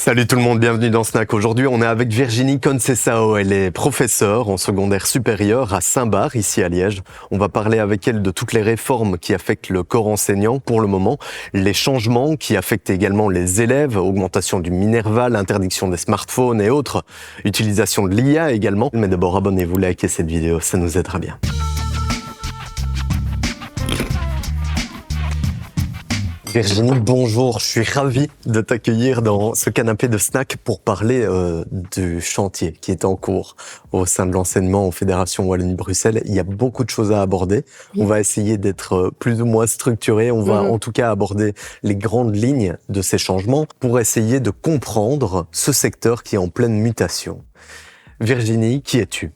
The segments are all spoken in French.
Salut tout le monde, bienvenue dans Snack. Aujourd'hui, on est avec Virginie Conceição. Elle est professeure en secondaire supérieur à Saint-Barth, ici à Liège. On va parler avec elle de toutes les réformes qui affectent le corps enseignant pour le moment, les changements qui affectent également les élèves, augmentation du Minerva, l'interdiction des smartphones et autres, utilisation de l'IA également. Mais d'abord, abonnez-vous, likez cette vidéo, ça nous aidera bien. Virginie, bonjour. Je suis ravi de t'accueillir dans ce canapé de Snack pour parler du chantier qui est en cours au sein de l'enseignement en Fédération Wallonie-Bruxelles. Il y a beaucoup de choses à aborder. On va essayer d'être plus ou moins structuré. On va en tout cas aborder les grandes lignes de ces changements pour essayer de comprendre ce secteur qui est en pleine mutation. Virginie, qui es-tu ?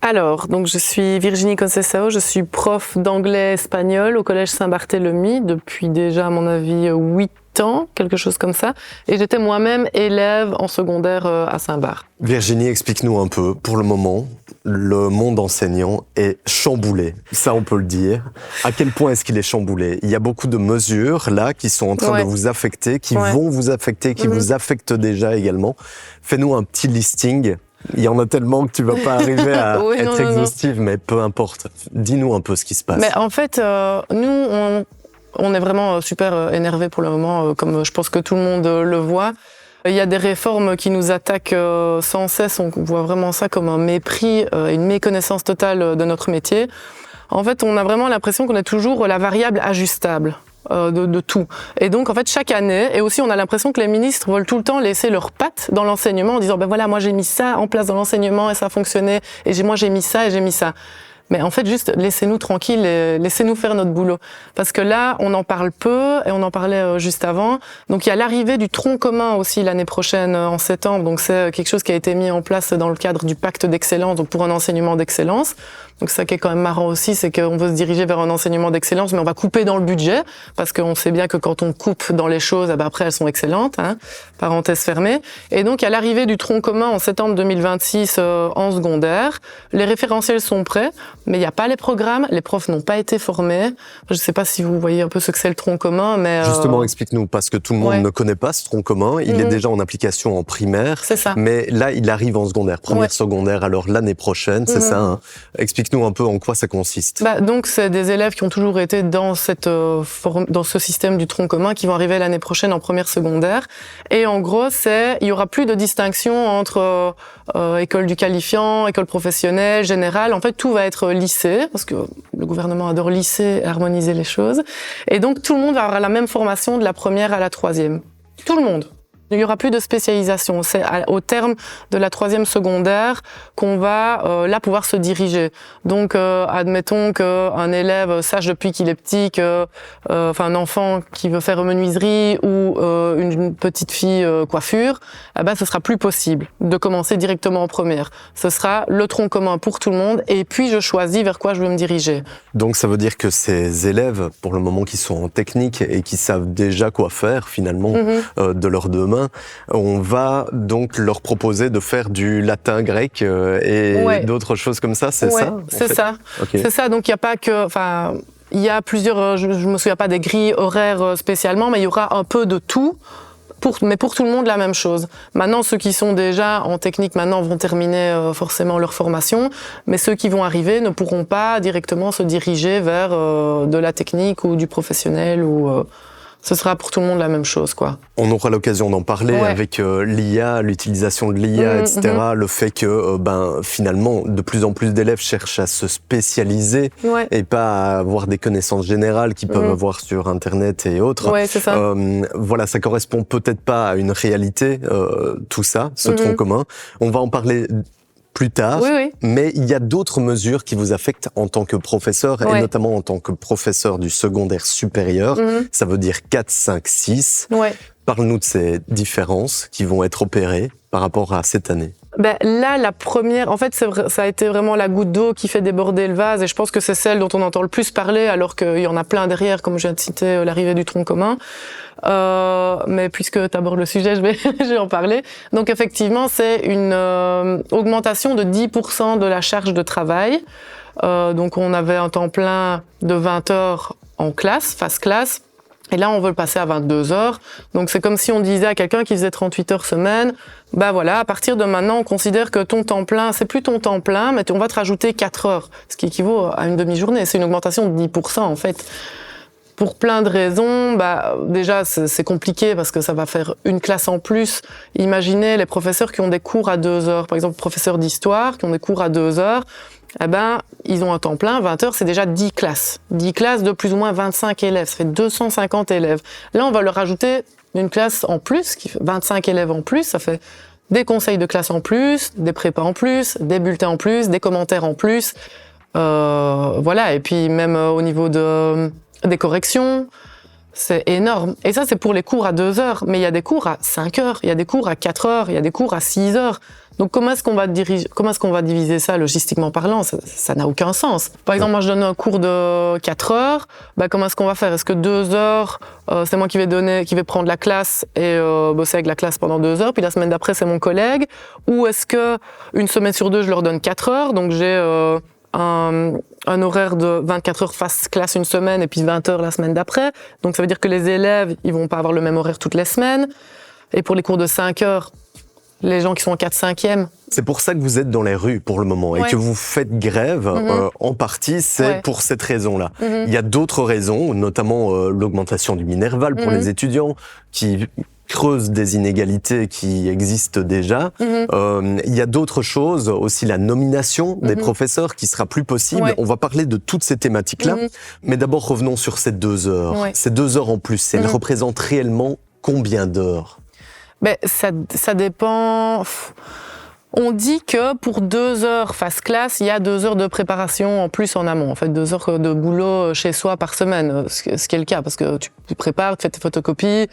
Alors, donc je suis Virginie Conceição, je suis prof d'anglais-espagnol au Collège Saint-Barthélemy depuis déjà, à mon avis, 8 ans, quelque chose comme ça. Et j'étais moi-même élève en secondaire à Saint-Barth. Virginie, explique-nous un peu. Pour le moment, le monde enseignant est chamboulé. Ça, on peut le dire. À quel point est-ce qu'il est chamboulé ? Il y a beaucoup de mesures, là, qui sont en train de vous affecter, qui vont vous affecter, qui vous affectent déjà également. Fais-nous un petit listing. Il y en a tellement que tu vas pas arriver à être exhaustive, mais peu importe. Dis-nous un peu ce qui se passe. Mais en fait, nous, on est vraiment super énervés pour le moment, comme je pense que tout le monde le voit. Il y a des réformes qui nous attaquent sans cesse. On voit vraiment ça comme un mépris, une méconnaissance totale de notre métier. En fait, on a vraiment l'impression qu'on est toujours la variable ajustable. De tout. Et donc, en fait, chaque année, et aussi on a l'impression que les ministres veulent tout le temps laisser leurs pattes dans l'enseignement en disant, ben voilà, moi j'ai mis ça en place dans l'enseignement et ça a fonctionné, et moi j'ai mis ça et j'ai mis ça. Mais en fait, juste laissez-nous tranquilles et laissez-nous faire notre boulot. Parce que là, on en parle peu, et on en parlait juste avant. Donc il y a l'arrivée du tronc commun aussi l'année prochaine, en septembre. Donc c'est quelque chose qui a été mis en place dans le cadre du pacte d'excellence, donc pour un enseignement d'excellence. Donc ça qui est quand même marrant aussi, c'est qu'on veut se diriger vers un enseignement d'excellence, mais on va couper dans le budget, parce qu'on sait bien que quand on coupe dans les choses, après elles sont excellentes, hein, parenthèse fermée. Et donc il y a l'arrivée du tronc commun en septembre 2026 en secondaire. Les référentiels sont prêts, mais il n'y a pas les programmes, les profs n'ont pas été formés. Je ne sais pas si vous voyez un peu ce que c'est le tronc commun, mais... Justement, explique-nous, parce que tout le monde ne connaît pas ce tronc commun. Il est déjà en application en primaire, c'est ça. Mais là, il arrive en secondaire, première secondaire, alors l'année prochaine, c'est ça, hein. Explique-nous un peu en quoi ça consiste. Donc, c'est des élèves qui ont toujours été dans dans ce système du tronc commun qui vont arriver l'année prochaine en première secondaire. Et en gros, il y aura plus de distinction entre école du qualifiant, école professionnelle, générale. En fait, tout va être lycée, parce que le gouvernement adore lisser et harmoniser les choses. Et donc, tout le monde va avoir la même formation de la première à la troisième. Tout le monde. Il n'y aura plus de spécialisation. C'est au terme de la troisième secondaire qu'on va là pouvoir se diriger. Donc, admettons qu'un élève sache depuis qu'il est petit un enfant qui veut faire menuiserie ou une petite fille coiffure, ce sera plus possible de commencer directement en première. Ce sera le tronc commun pour tout le monde et puis je choisis vers quoi je veux me diriger. Donc, ça veut dire que ces élèves, pour le moment, qui sont en technique et qui savent déjà quoi faire finalement de leur demain, on va donc leur proposer de faire du latin grec et d'autres choses comme ça, c'est ça ? C'est ça. Okay. C'est ça. Donc il n'y a pas que, il y a plusieurs. Je me souviens pas des grilles horaires spécialement, mais il y aura un peu de tout. Mais pour tout le monde, la même chose. Maintenant, ceux qui sont déjà en technique maintenant vont terminer forcément leur formation, mais ceux qui vont arriver ne pourront pas directement se diriger vers de la technique ou du professionnel ou. Ce sera pour tout le monde la même chose, quoi. On aura l'occasion d'en parler avec l'IA, l'utilisation de l'IA, etc. Le fait que, finalement, de plus en plus d'élèves cherchent à se spécialiser et pas à avoir des connaissances générales qu'ils peuvent avoir sur Internet et autres. Ouais, c'est ça. Voilà, ça correspond peut-être pas à une réalité, tout ça, ce tronc commun. On va en parler plus tard, mais il y a d'autres mesures qui vous affectent en tant que professeur, et notamment en tant que professeur du secondaire supérieur, ça veut dire 4, 5, 6. Parle-nous de ces différences qui vont être opérées par rapport à cette année. Là, la première, en fait, ça a été vraiment la goutte d'eau qui fait déborder le vase, et je pense que c'est celle dont on entend le plus parler, alors qu'il y en a plein derrière, comme je viens de citer l'arrivée du tronc commun. Mais puisque tu abordes le sujet, je vais en parler. Donc effectivement, c'est une augmentation de 10% de la charge de travail. Donc on avait un temps plein de 20 heures en classe, phase classe. Et là, on veut le passer à 22 heures. Donc, c'est comme si on disait à quelqu'un qui faisait 38 heures semaine, bah voilà, à partir de maintenant, on considère que ton temps plein, c'est plus ton temps plein, mais on va te rajouter 4 heures, ce qui équivaut à une demi-journée. C'est une augmentation de 10%, en fait. Pour plein de raisons, bah, déjà, c'est compliqué parce que ça va faire une classe en plus. Imaginez les professeurs qui ont des cours à 2 heures. Par exemple, professeurs d'histoire qui ont des cours à 2 heures. Eh ben, ils ont un temps plein, 20 heures, c'est déjà 10 classes. 10 classes de plus ou moins 25 élèves, ça fait 250 élèves. Là, on va leur rajouter une classe en plus, qui fait 25 élèves en plus, ça fait des conseils de classe en plus, des prépas en plus, des bulletins en plus, des commentaires en plus. Voilà, et puis même au niveau des corrections, c'est énorme. Et ça, c'est pour les cours à 2 heures, mais il y a des cours à 5 heures, il y a des cours à 4 heures, il y a des cours à 6 heures. Donc comment est-ce qu'on va diviser ça logistiquement parlant? Ça n'a aucun sens. Par exemple, moi je donne un cours de 4 heures, bah comment est-ce qu'on va faire? Est-ce que 2 heures, c'est moi qui vais prendre la classe et bosser avec la classe pendant 2 heures, puis la semaine d'après c'est mon collègue? Ou est-ce que une semaine sur 2 je leur donne 4 heures, donc j'ai un horaire de 24 heures face classe une semaine et puis 20 heures la semaine d'après. Donc ça veut dire que les élèves, ils vont pas avoir le même horaire toutes les semaines. Et pour les cours de 5 heures, les gens qui sont en 4/5e. C'est pour ça que vous êtes dans les rues pour le moment et que vous faites grève, en partie, c'est pour cette raison-là. Il y a d'autres raisons, notamment l'augmentation du Minerval pour les étudiants qui creuse des inégalités qui existent déjà. Il y a d'autres choses, aussi la nomination des professeurs qui sera plus possible. On va parler de toutes ces thématiques-là. Mais d'abord, revenons sur ces 2 heures. Ces 2 heures en plus, elles représentent réellement combien d'heures? Ben, ça dépend. On dit que pour 2 heures face classe, il y a 2 heures de préparation en plus en amont. En fait, 2 heures de boulot chez soi par semaine, ce qui est le cas, parce que tu prépares, tu fais tes photocopies,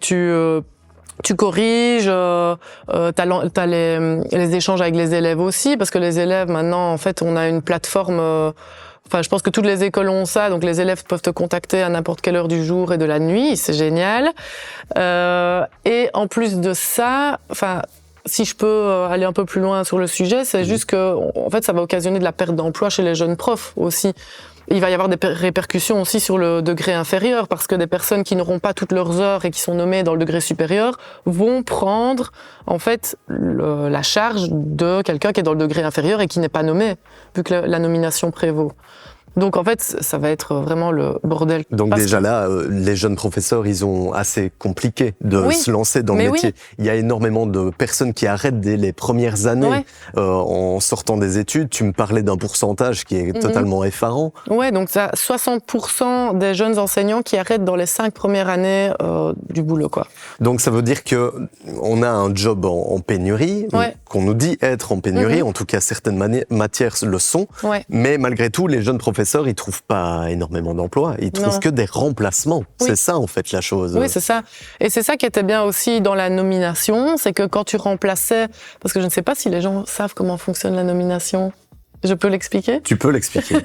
tu corriges, t'as les échanges avec les élèves aussi, parce que les élèves, maintenant, en fait, on a une plateforme. Enfin, je pense que toutes les écoles ont ça, donc les élèves peuvent te contacter à n'importe quelle heure du jour et de la nuit, c'est génial. Et en plus de ça, enfin, si je peux aller un peu plus loin sur le sujet, c'est juste que, en fait, ça va occasionner de la perte d'emploi chez les jeunes profs aussi. Il va y avoir des répercussions aussi sur le degré inférieur, parce que des personnes qui n'auront pas toutes leurs heures et qui sont nommées dans le degré supérieur vont prendre, en fait, la charge de quelqu'un qui est dans le degré inférieur et qui n'est pas nommé, vu que la nomination prévaut. Donc en fait, ça va être vraiment le bordel. Donc déjà là, les jeunes professeurs, ils ont assez compliqué de se lancer dans le métier. Il y a énormément de personnes qui arrêtent dès les premières années en sortant des études. Tu me parlais d'un pourcentage qui est totalement effarant. Ouais, donc ça, 60% des jeunes enseignants qui arrêtent dans les 5 premières années du boulot, quoi. Donc ça veut dire que on a un job en pénurie, qu'on nous dit être en pénurie. En tout cas, certaines matières le sont. Mais malgré tout, les jeunes professeurs, ils trouvent pas énormément d'emplois. Ils trouvent que des remplacements. C'est ça, en fait, la chose. Oui, c'est ça. Et c'est ça qui était bien aussi dans la nomination, c'est que quand tu remplaçais, parce que je ne sais pas si les gens savent comment fonctionne la nomination. Je peux l'expliquer? Tu peux l'expliquer.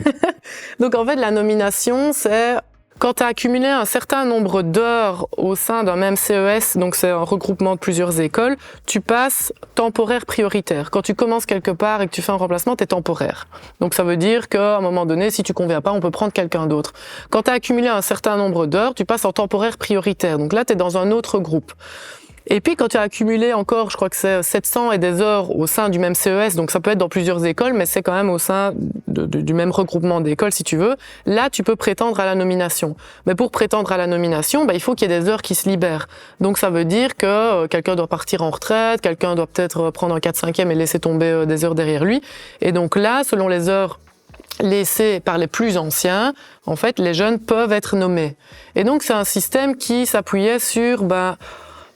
Donc, en fait, la nomination, c'est quand tu as accumulé un certain nombre d'heures au sein d'un même CES, donc c'est un regroupement de plusieurs écoles, tu passes temporaire prioritaire. Quand tu commences quelque part et que tu fais un remplacement, tu es temporaire. Donc ça veut dire qu'à un moment donné, si tu conviens pas, on peut prendre quelqu'un d'autre. Quand tu as accumulé un certain nombre d'heures, tu passes en temporaire prioritaire. Donc là, tu es dans un autre groupe. Et puis, quand tu as accumulé encore, je crois que c'est 700 et des heures au sein du même CES, donc ça peut être dans plusieurs écoles, mais c'est quand même au sein du même regroupement d'écoles, si tu veux, là, tu peux prétendre à la nomination. Mais pour prétendre à la nomination, il faut qu'il y ait des heures qui se libèrent. Donc, ça veut dire que quelqu'un doit partir en retraite, quelqu'un doit peut-être prendre un 4/5e et laisser tomber des heures derrière lui. Et donc là, selon les heures laissés par les plus anciens, en fait, les jeunes peuvent être nommés. Et donc, c'est un système qui s'appuyait sur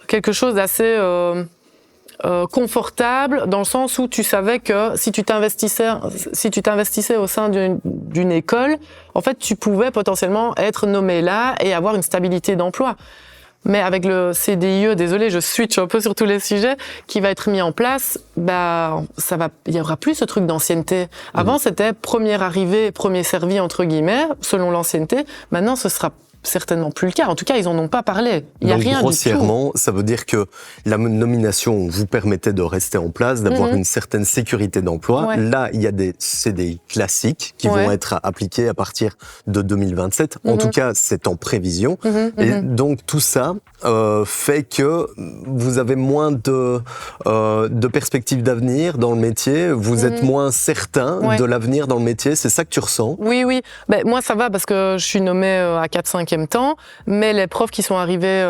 quelque chose d'assez confortable, dans le sens où tu savais que si tu t'investissais au sein d'une école, en fait, tu pouvais potentiellement être nommé là et avoir une stabilité d'emploi. Mais avec le CDIE, désolé, je switch un peu sur tous les sujets, qui va être mis en place, il y aura plus ce truc d'ancienneté. Avant, c'était premier arrivé, premier servi, entre guillemets, selon l'ancienneté. Maintenant, ce sera certainement plus le cas. En tout cas, ils en ont pas parlé. Il y a Donc, rien du tout. grossièrement, ça veut dire que la nomination vous permettait de rester en place, d'avoir une certaine sécurité d'emploi. Ouais. Là, il y a des CDI classiques qui vont être appliqués à partir de 2027. En tout cas, c'est en prévision. Et donc, tout ça fait que vous avez moins de perspectives d'avenir dans le métier. Vous êtes moins certain de l'avenir dans le métier. C'est ça que tu ressens? Oui, oui. Ben, moi, ça va parce que je suis nommée à 4/5e temps. Mais les profs qui sont arrivés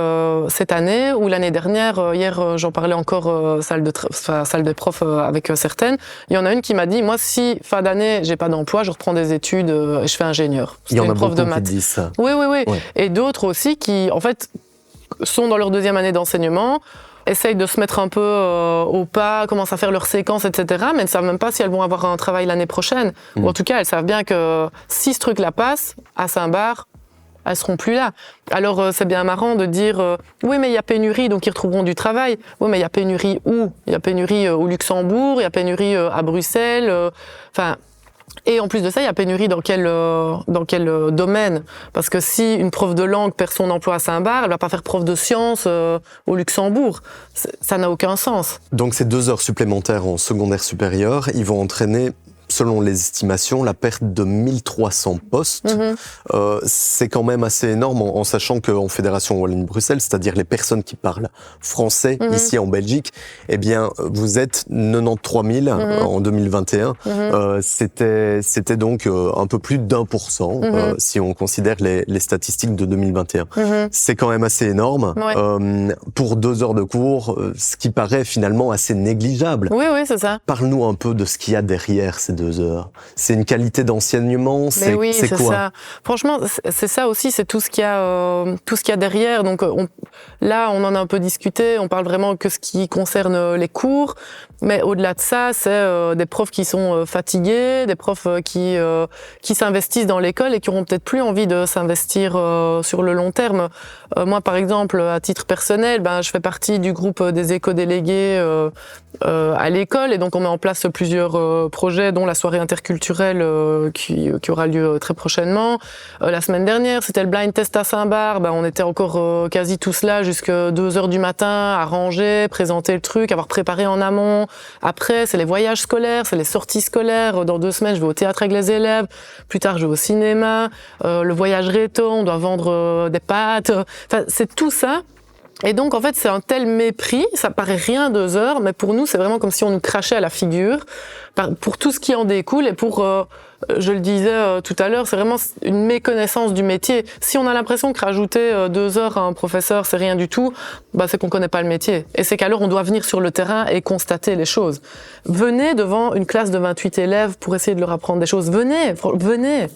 cette année ou l'année dernière, hier, j'en parlais encore salle de prof avec certaines. Il y en a une qui m'a dit, moi, si fin d'année, j'ai pas d'emploi, je reprends des études et je fais ingénieur. Il y en a prof de beaucoup qui maths. disent ça. Oui, oui, oui. Ouais. Et d'autres aussi qui, en fait, sont dans leur 2e année d'enseignement, essayent de se mettre un peu au pas, commencent à faire leurs séquences, etc., mais ne savent même pas si elles vont avoir un travail l'année prochaine. Ou en tout cas, elles savent bien que si ce truc-là passe, à Saint-Barth, elles seront plus là. Alors, c'est bien marrant de dire oui, mais il y a pénurie, donc ils retrouveront du travail. Oui, mais il y a pénurie où? Il y a pénurie au Luxembourg, il y a pénurie à Bruxelles, enfin... Et en plus de ça, il y a pénurie dans quel domaine? Parce que si une prof de langue perd son emploi à Saint-Barth, elle va pas faire prof de sciences au Luxembourg. Ça n'a aucun sens. Donc ces 2 heures supplémentaires en secondaire supérieur, ils vont entraîner, selon les estimations, la perte de 1300 postes. C'est quand même assez énorme en sachant qu'en Fédération Wallonie-Bruxelles, c'est-à-dire les personnes qui parlent français ici en Belgique, eh bien, vous êtes 93 000 en 2021. C'était donc un peu plus d'1% si on considère les statistiques de 2021. C'est quand même assez énorme pour 2 heures de cours, ce qui paraît finalement assez négligeable. Oui, oui, c'est ça. Parle-nous un peu de ce qu'il y a derrière ces 2 heures. C'est une qualité d'enseignement, c'est oui, c'est quoi ça. Franchement, c'est ça aussi, c'est tout ce qu'il y a derrière. Donc là, on en a un peu discuté. On parle vraiment que ce qui concerne les cours, mais au-delà de ça, c'est des profs qui sont fatigués, des profs qui s'investissent dans l'école et qui auront peut-être plus envie de s'investir sur le long terme. Moi, par exemple, à titre personnel, je fais partie du groupe des éco-délégués à l'école, et donc on met en place plusieurs projets, dont la soirée interculturelle qui aura lieu très prochainement. La semaine dernière, c'était le blind test à Saint-Barth. On était encore quasi tous là jusqu'à 2h du matin à ranger, présenter le truc, avoir préparé en amont. Après, c'est les voyages scolaires, c'est les sorties scolaires. Dans 2 semaines, je vais au théâtre avec les élèves. Plus tard, je vais au cinéma. Le voyage réto, on doit vendre des pâtes. Enfin, c'est tout ça. Et donc, en fait, c'est un tel mépris, ça paraît rien 2 heures, mais pour nous, c'est vraiment comme si on nous crachait à la figure, pour tout ce qui en découle, et pour, je le disais tout à l'heure, c'est vraiment une méconnaissance du métier. Si on a l'impression que rajouter 2 heures à un professeur, c'est rien du tout, c'est qu'on connaît pas le métier. Et c'est qu'alors, on doit venir sur le terrain et constater les choses. Venez devant une classe de 28 élèves pour essayer de leur apprendre des choses. Venez.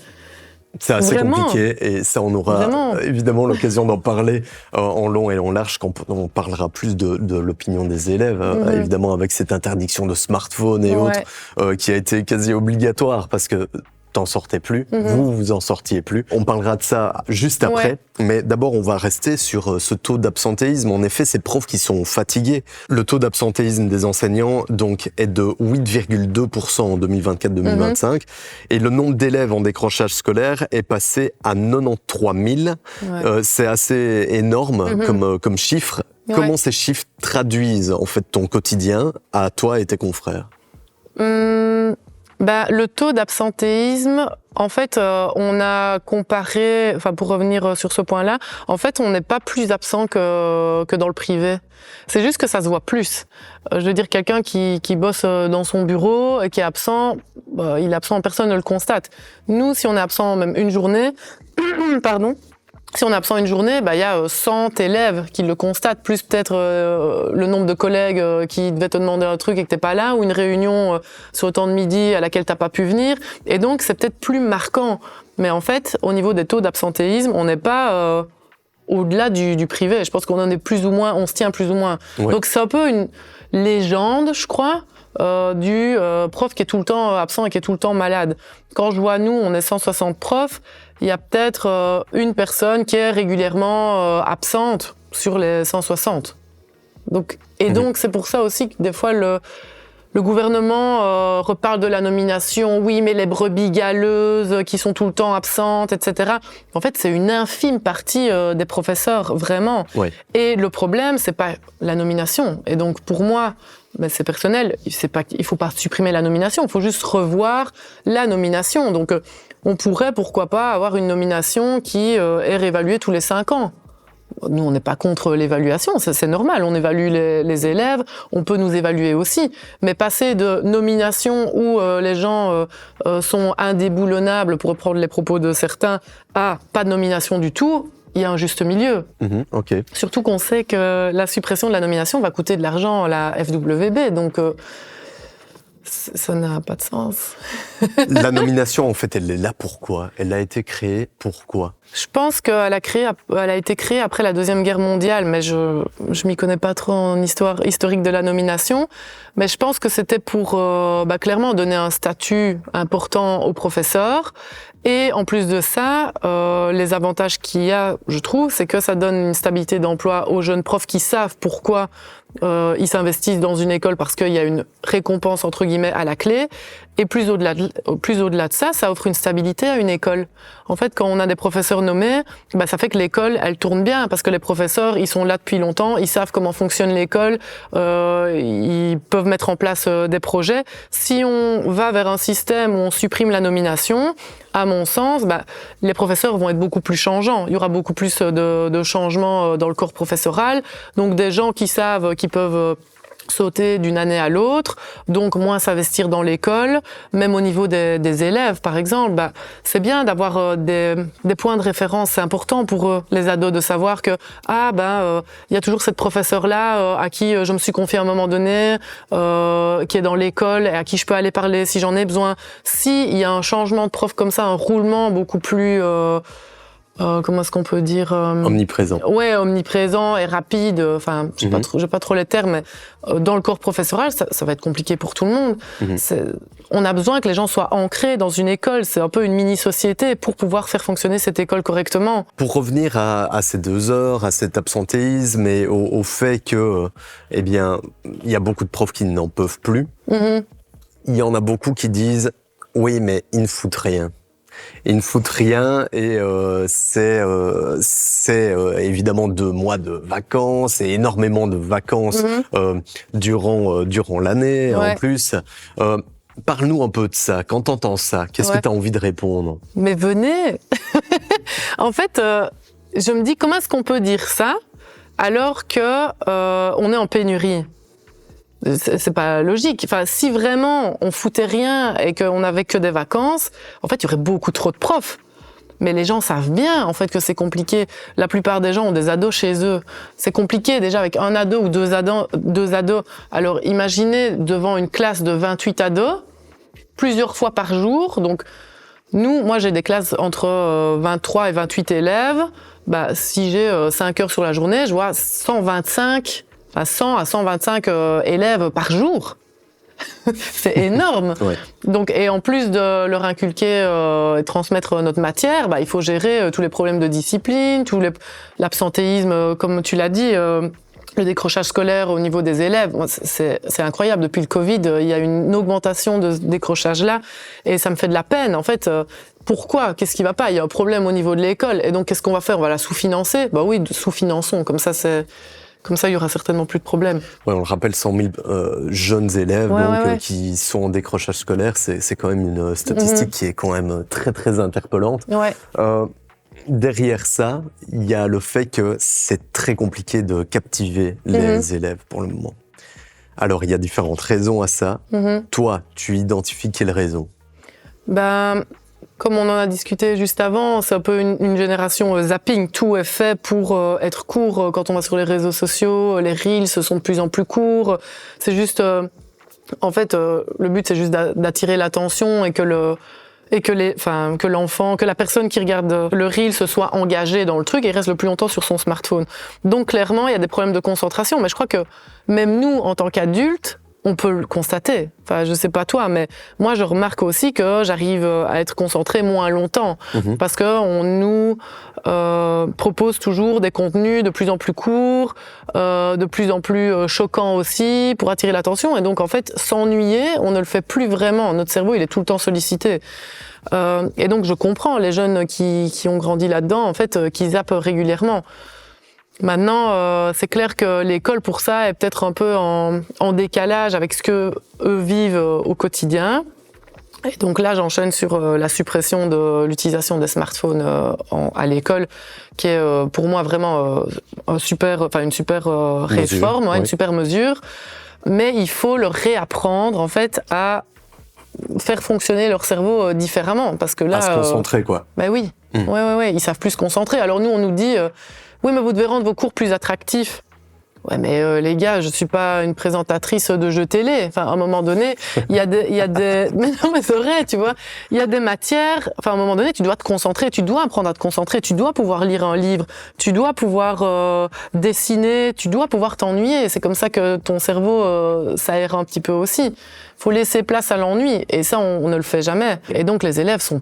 C'est assez Vraiment. compliqué, et ça, on aura évidemment l'occasion d'en parler en long et en large quand on parlera plus de l'opinion des élèves, évidemment avec cette interdiction de smartphone et autres qui a été quasi obligatoire parce que t'en sortais plus, vous en sortiez plus. On parlera de ça juste après, mais d'abord on va rester sur ce taux d'absentéisme. En effet, ces profs qui sont fatigués. Le taux d'absentéisme des enseignants donc est de 8,2% en 2024-2025 et le nombre d'élèves en décrochage scolaire est passé à 93 000. C'est assez énorme comme chiffre. Comment ces chiffres traduisent en fait ton quotidien à toi et tes confrères? Le taux d'absentéisme, en fait, on a comparé, pour revenir sur ce point-là, en fait, on n'est pas plus absent que dans le privé. C'est juste que ça se voit plus. Je veux dire, quelqu'un qui bosse dans son bureau et qui est absent, il est absent, personne ne le constate. Nous, si on est absent même une journée, si on est absent une journée, il y a 100 élèves qui le constatent, plus peut-être le nombre de collègues qui devaient te demander un truc et que t'es pas là, ou une réunion sur le temps de midi à laquelle t'as pas pu venir. Et donc, c'est peut-être plus marquant. Mais en fait, au niveau des taux d'absentéisme, on n'est pas au-delà du privé. Je pense qu'on en est plus ou moins, on se tient plus ou moins. Donc, c'est un peu une légende, je crois, du prof qui est tout le temps absent et qui est tout le temps malade. Quand je vois, nous, on est 160 profs, il y a peut-être une personne qui est régulièrement absente sur les 160. Donc, c'est pour ça aussi que des fois, le gouvernement reparle de la nomination, oui, mais les brebis galeuses qui sont tout le temps absentes, etc. En fait, c'est une infime partie des professeurs, vraiment. Ouais. Et le problème, c'est pas la nomination. Et donc, pour moi, c'est personnel, il faut pas supprimer la nomination, il faut juste revoir la nomination. Donc, on pourrait, pourquoi pas, avoir une nomination qui est réévaluée tous les 5 ans. Nous, on n'est pas contre l'évaluation, c'est normal, on évalue les élèves, on peut nous évaluer aussi. Mais passer de nomination où les gens sont indéboulonnables, pour reprendre les propos de certains, à pas de nomination du tout, il y a un juste milieu. Ok. Surtout qu'on sait que la suppression de la nomination va coûter de l'argent à la FWB, donc ça n'a pas de sens. La nomination, en fait, elle est là pourquoi? Elle a été créée pourquoi? Je pense qu'elle a été créée après la Deuxième Guerre mondiale, mais je m'y connais pas trop en histoire historique de la nomination. Mais je pense que c'était pour clairement donner un statut important aux professeurs. Et en plus de ça, les avantages qu'il y a, je trouve, c'est que ça donne une stabilité d'emploi aux jeunes profs qui savent pourquoi ils s'investissent dans une école, parce qu'il y a une récompense entre guillemets à la clé. Et plus au-delà de ça, ça offre une stabilité à une école. En fait, quand on a des professeurs nommés, ça fait que l'école, elle tourne bien, parce que les professeurs, ils sont là depuis longtemps, ils savent comment fonctionne l'école, ils peuvent mettre en place des projets. Si on va vers un système où on supprime la nomination, à mon sens, les professeurs vont être beaucoup plus changeants. Il y aura beaucoup plus de changements dans le corps professoral. Donc des gens qui savent, qui peuvent sauter d'une année à l'autre, donc moins s'investir dans l'école, même au niveau des élèves, par exemple. C'est bien d'avoir des points de référence, c'est important pour les ados de savoir que y a toujours cette professeure-là à qui je me suis confiée à un moment donné, qui est dans l'école et à qui je peux aller parler si j'en ai besoin. S'il y a un changement de prof comme ça, un roulement beaucoup plus comment est-ce qu'on peut dire Omniprésent. Ouais, omniprésent et rapide. Enfin, j'ai pas trop les termes, mais dans le corps professoral, ça va être compliqué pour tout le monde. On a besoin que les gens soient ancrés dans une école. C'est un peu une mini-société pour pouvoir faire fonctionner cette école correctement. Pour revenir à ces 2 heures, à cet absentéisme et au fait que, il y a beaucoup de profs qui n'en peuvent plus. Il y en a beaucoup qui disent, oui, mais ils ne foutent rien. Ils ne foutent rien et c'est évidemment 2 mois de vacances et énormément de vacances durant l'année en plus. Parle-nous un peu de ça. Quand t'entends ça, qu'est-ce que t'as envie de répondre? Mais venez. En fait, je me dis comment est-ce qu'on peut dire ça alors que on est en pénurie? C'est pas logique. Enfin, si vraiment on foutait rien et qu'on n'avait que des vacances, en fait, il y aurait beaucoup trop de profs. Mais les gens savent bien, en fait, que c'est compliqué. La plupart des gens ont des ados chez eux. C'est compliqué, déjà, avec un ado ou deux ados. Alors, imaginez devant une classe de 28 ados, plusieurs fois par jour. Donc, moi, j'ai des classes entre 23 et 28 élèves. Si j'ai 5 heures sur la journée, je vois 100 à 125 élèves par jour. C'est énorme. Ouais. Donc, et en plus de leur inculquer et transmettre notre matière, il faut gérer tous les problèmes de discipline, l'absentéisme, comme tu l'as dit, le décrochage scolaire au niveau des élèves. C'est incroyable. Depuis le Covid, il y a une augmentation de ce décrochage-là et ça me fait de la peine. En fait, pourquoi? Qu'est-ce qui va pas? Il y a un problème au niveau de l'école. Et donc, qu'est-ce qu'on va faire? On va la sous-financer? Oui, sous-finançons. Comme ça, il y aura certainement plus de problèmes. Ouais, on le rappelle, 100 000 jeunes élèves qui sont en décrochage scolaire, c'est quand même une statistique qui est quand même très très interpellante. Ouais. Derrière ça, il y a le fait que c'est très compliqué de captiver les élèves pour le moment. Alors, il y a différentes raisons à ça. Toi, tu identifies quelles raisons? Comme on en a discuté juste avant, c'est un peu une génération zapping. Tout est fait pour être court quand on va sur les réseaux sociaux. Les reels sont de plus en plus courts. C'est juste, en fait, le but c'est juste d'attirer l'attention et que l'enfant, que la personne qui regarde le reel se soit engagée dans le truc et reste le plus longtemps sur son smartphone. Donc clairement, il y a des problèmes de concentration. Mais je crois que même nous, en tant qu'adultes, on peut le constater. Enfin, je sais pas toi, mais moi, je remarque aussi que j'arrive à être concentrée moins longtemps. Parce qu'on nous propose toujours des contenus de plus en plus courts, de plus en plus choquants aussi, pour attirer l'attention. Et donc, en fait, s'ennuyer, on ne le fait plus vraiment. Notre cerveau, il est tout le temps sollicité. Et donc, je comprends les jeunes qui ont grandi là-dedans, en fait, qui zappent régulièrement. Maintenant, c'est clair que l'école, pour ça, est peut-être un peu en décalage avec ce que eux vivent au quotidien. Et donc là, j'enchaîne sur la suppression de l'utilisation des smartphones à l'école, qui est pour moi vraiment une super réforme, une super mesure. Mais il faut leur réapprendre, en fait, à faire fonctionner leur cerveau différemment, parce que là, à se concentrer, quoi. Ben oui, ils savent plus se concentrer. Alors nous, on nous dit oui, mais vous devez rendre vos cours plus attractifs. Ouais, mais les gars, je suis pas une présentatrice de jeux télé. Enfin, à un moment donné, il y a des, mais non, mais c'est vrai, tu vois. Il y a des matières. Enfin, à un moment donné, tu dois te concentrer, tu dois apprendre à te concentrer, tu dois pouvoir lire un livre, tu dois pouvoir dessiner, tu dois pouvoir t'ennuyer. C'est comme ça que ton cerveau s'aère un petit peu aussi. Faut laisser place à l'ennui, et ça, on ne le fait jamais. Et donc, les élèves sont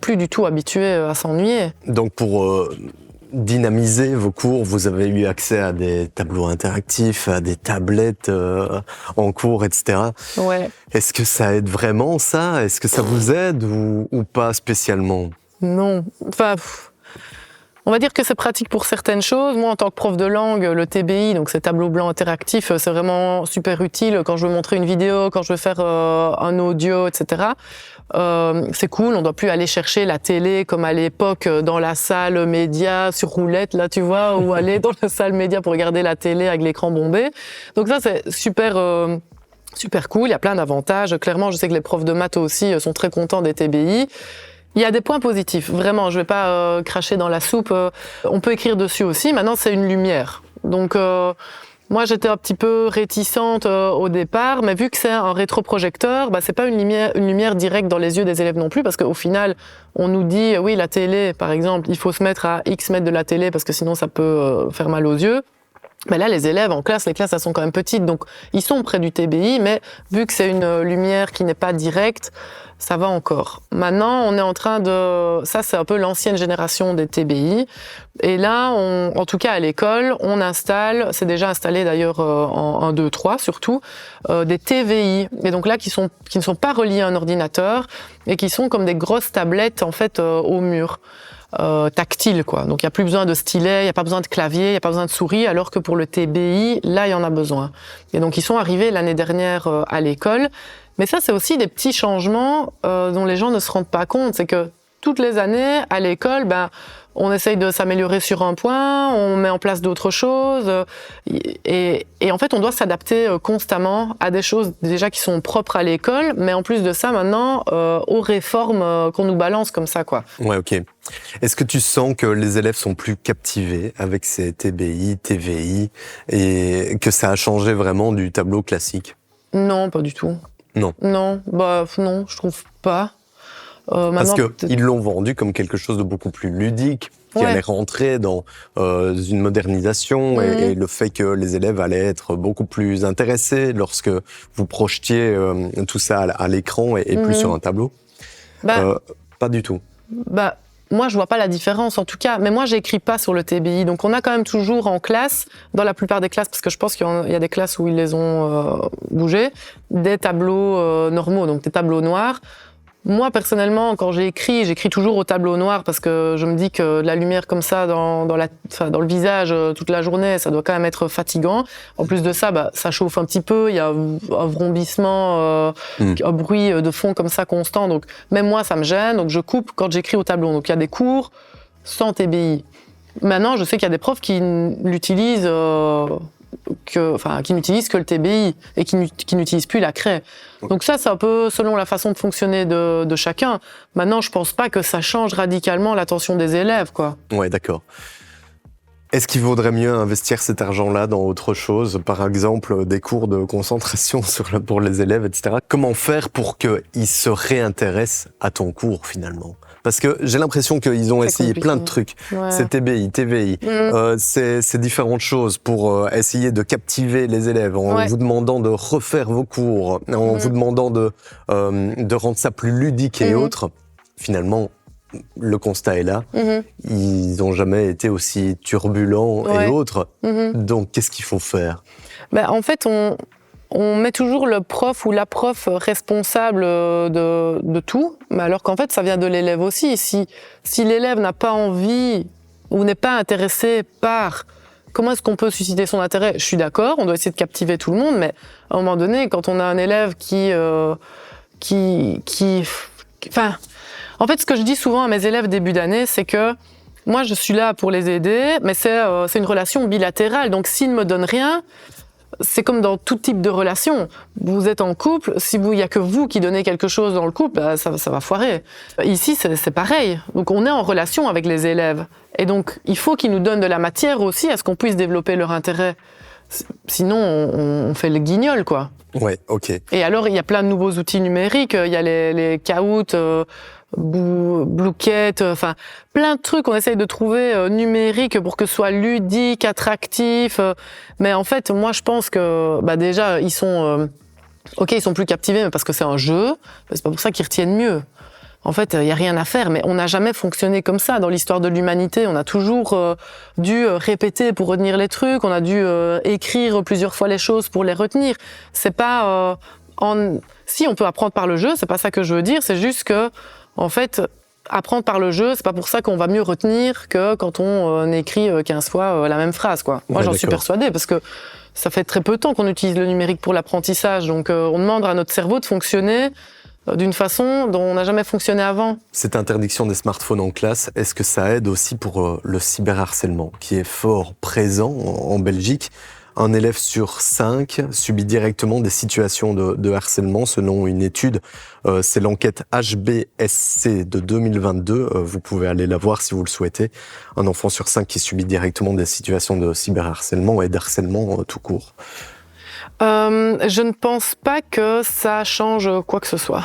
plus du tout habitués à s'ennuyer. Donc, pour dynamiser vos cours, vous avez eu accès à des tableaux interactifs, à des tablettes en cours, etc. Ouais. Est-ce que ça aide vraiment, ça? Est-ce que ça vous aide ou pas spécialement? Non. Enfin, on va dire que c'est pratique pour certaines choses. Moi, en tant que prof de langue, le TBI, donc ces tableaux blancs interactifs, c'est vraiment super utile quand je veux montrer une vidéo, quand je veux faire un audio, etc. C'est cool, on doit plus aller chercher la télé comme à l'époque dans la salle média sur roulette, là, tu vois, ou aller dans la salle média pour regarder la télé avec l'écran bombé. Donc ça, c'est super cool, il y a plein d'avantages. Clairement, je sais que les profs de maths aussi sont très contents des TBI. Il y a des points positifs, vraiment, je vais pas cracher dans la soupe. On peut écrire dessus aussi, maintenant c'est une lumière. Donc moi j'étais un petit peu réticente au départ, mais vu que c'est un rétroprojecteur, c'est pas une lumière directe dans les yeux des élèves non plus, parce qu'au final, on nous dit, oui, la télé, par exemple, il faut se mettre à X mètres de la télé, parce que sinon ça peut faire mal aux yeux. Mais là, les élèves en classe, les classes, elles sont quand même petites, donc ils sont près du TBI, mais vu que c'est une lumière qui n'est pas directe, ça va encore. Maintenant, on est en train de... Ça, c'est un peu l'ancienne génération des TBI. Et là, en tout cas à l'école, on installe, c'est déjà installé d'ailleurs en 1, 2, 3 surtout, des TVI. Et donc là, qui ne sont pas reliés à un ordinateur et qui sont comme des grosses tablettes, en fait, au mur. Tactile, quoi. Donc il n'y a plus besoin de stylet, il n'y a pas besoin de clavier, il n'y a pas besoin de souris, alors que pour le TBI, là, il y en a besoin. Et donc ils sont arrivés l'année dernière à l'école. Mais ça, c'est aussi des petits changements dont les gens ne se rendent pas compte. C'est que toutes les années, à l'école, on essaye de s'améliorer sur un point, on met en place d'autres choses, et en fait, on doit s'adapter constamment à des choses déjà qui sont propres à l'école, mais en plus de ça, maintenant, aux réformes qu'on nous balance comme ça, quoi. Ouais, ok. Est-ce que tu sens que les élèves sont plus captivés avec ces TBI, TVI, et que ça a changé vraiment du tableau classique? Non, pas du tout. Non. Non, non, je trouve pas. Parce qu'ils l'ont vendu comme quelque chose de beaucoup plus ludique, qui allait rentrer dans une modernisation et le fait que les élèves allaient être beaucoup plus intéressés lorsque vous projetiez tout ça à l'écran et plus sur un tableau. Pas du tout. Moi, je vois pas la différence, en tout cas. Mais moi, j'écris pas sur le TBI. Donc, on a quand même toujours en classe, dans la plupart des classes, parce que je pense qu'il y a des classes où ils les ont bougés, des tableaux normaux, donc des tableaux noirs. Moi, personnellement, quand j'écris toujours au tableau noir parce que je me dis que la lumière comme ça dans le visage toute la journée, ça doit quand même être fatigant. En plus de ça, ça chauffe un petit peu, il y a un vrombissement, un bruit de fond comme ça constant. Donc, même moi, ça me gêne. Donc, je coupe quand j'écris au tableau. Donc, il y a des cours sans TBI. Maintenant, je sais qu'il y a des profs qui l'utilisent... qui n'utilisent que le TBI et qui n'utilisent plus la craie. Donc ça, c'est un peu selon la façon de fonctionner de chacun. Maintenant, je pense pas que ça change radicalement l'attention des élèves, quoi. Ouais, d'accord. Est-ce qu'il vaudrait mieux investir cet argent-là dans autre chose, par exemple des cours de concentration pour les élèves, etc. Comment faire pour qu'ils se réintéressent à ton cours finalement? Parce que j'ai l'impression qu'ils ont essayé plein de trucs. Ouais. C'est TBI, TVI, c'est différentes choses pour essayer de captiver les élèves en vous demandant de refaire vos cours, en vous demandant de rendre ça plus ludique et autres. Finalement, le constat est là. Ils n'ont jamais été aussi turbulents et autres. Donc, qu'est-ce qu'il faut faire? En fait, on met toujours le prof ou la prof responsable de tout, mais alors qu'en fait, ça vient de l'élève aussi. Si l'élève n'a pas envie ou n'est pas intéressé par comment est-ce qu'on peut susciter son intérêt, je suis d'accord, on doit essayer de captiver tout le monde, mais à un moment donné, quand on a un élève enfin, en fait, ce que je dis souvent à mes élèves début d'année, c'est que moi, je suis là pour les aider, mais c'est une relation bilatérale. Donc, s'ils ne me donnent rien, c'est comme dans tout type de relation. Vous êtes en couple, si il y a que vous qui donnez quelque chose dans le couple, ça va foirer. Ici, c'est pareil. Donc, on est en relation avec les élèves. Et donc, il faut qu'ils nous donnent de la matière aussi à ce qu'on puisse développer leur intérêt. Sinon, on fait le guignol, quoi. Ouais, ok. Et alors, il y a plein de nouveaux outils numériques. Il y a les Kahoot, Blueket, enfin plein de trucs qu'on essaye de trouver numériques pour que ce soit ludique, attractif. Mais en fait, moi, je pense que déjà, ils sont ils sont plus captivés, mais parce que c'est un jeu. C'est pas pour ça qu'ils retiennent mieux. En fait, il y a rien à faire, mais on n'a jamais fonctionné comme ça dans l'histoire de l'humanité. On a toujours dû répéter pour retenir les trucs. On a dû écrire plusieurs fois les choses pour les retenir. C'est pas si on peut apprendre par le jeu, c'est pas ça que je veux dire. C'est juste que en fait, apprendre par le jeu, c'est pas pour ça qu'on va mieux retenir que quand on écrit 15 fois la même phrase, quoi. Moi, j'en suis persuadée, parce que ça fait très peu de temps qu'on utilise le numérique pour l'apprentissage. Donc, on demande à notre cerveau de fonctionner d'une façon dont on n'a jamais fonctionné avant. Cette interdiction des smartphones en classe, est-ce que ça aide aussi pour le cyberharcèlement, qui est fort présent en Belgique? Un élève sur 5 subit directement des situations de harcèlement selon une étude. C'est l'enquête HBSC de 2022. Vous pouvez aller la voir si vous le souhaitez. Un enfant sur 5 qui subit directement des situations de cyberharcèlement et d'harcèlement tout court. Je ne pense pas que ça change quoi que ce soit.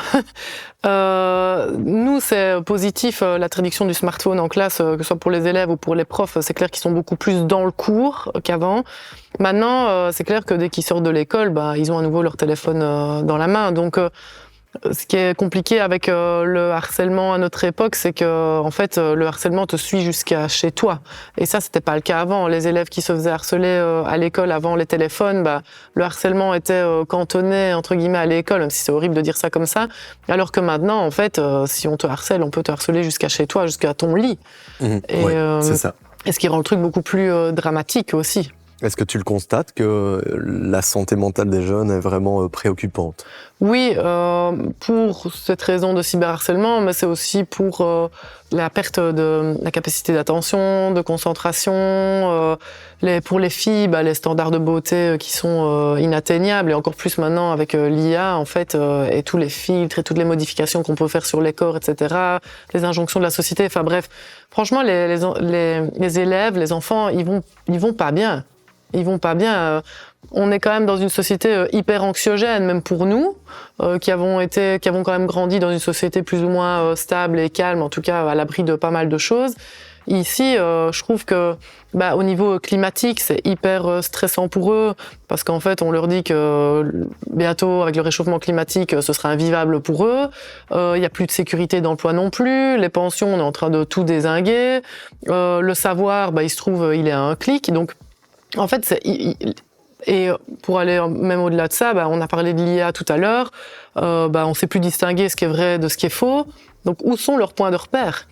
Nous, c'est positif, l'interdiction du smartphone en classe, que ce soit pour les élèves ou pour les profs. C'est clair qu'ils sont beaucoup plus dans le cours qu'avant. Maintenant, c'est clair que dès qu'ils sortent de l'école, ils ont à nouveau leur téléphone dans la main. Donc, ce qui est compliqué avec le harcèlement à notre époque, c'est que en fait, le harcèlement te suit jusqu'à chez toi. Et ça, c'était pas le cas avant. Les élèves qui se faisaient harceler à l'école avant les téléphones, le harcèlement était cantonné entre guillemets à l'école, même si c'est horrible de dire ça comme ça. Alors que maintenant, en fait, si on te harcèle, on peut te harceler jusqu'à chez toi, jusqu'à ton lit. C'est ça. Et ce qui rend le truc beaucoup plus dramatique aussi. Est-ce que tu le constates que la santé mentale des jeunes est vraiment préoccupante? Oui, pour cette raison de cyberharcèlement, mais c'est aussi pour la perte de la capacité d'attention, de concentration. Pour les filles, les standards de beauté qui sont inatteignables, et encore plus maintenant avec l'IA, en fait, et tous les filtres et toutes les modifications qu'on peut faire sur les corps, etc., les injonctions de la société. Enfin bref, franchement, les élèves, les enfants, ils vont pas bien. Ils vont pas bien. On est quand même dans une société hyper anxiogène, même pour nous, qui avons quand même grandi dans une société plus ou moins stable et calme, en tout cas à l'abri de pas mal de choses. Ici, je trouve que au niveau climatique, c'est hyper stressant pour eux, parce qu'en fait, on leur dit que bientôt, avec le réchauffement climatique, ce sera invivable pour eux. Il y a plus de sécurité d'emploi non plus. Les pensions, on est en train de tout dézinguer. Le savoir, il se trouve, il est à un clic. Donc, en fait, et pour aller même au-delà de ça, on a parlé de l'IA tout à l'heure, on sait plus distinguer ce qui est vrai de ce qui est faux. Donc, où sont leurs points de repère?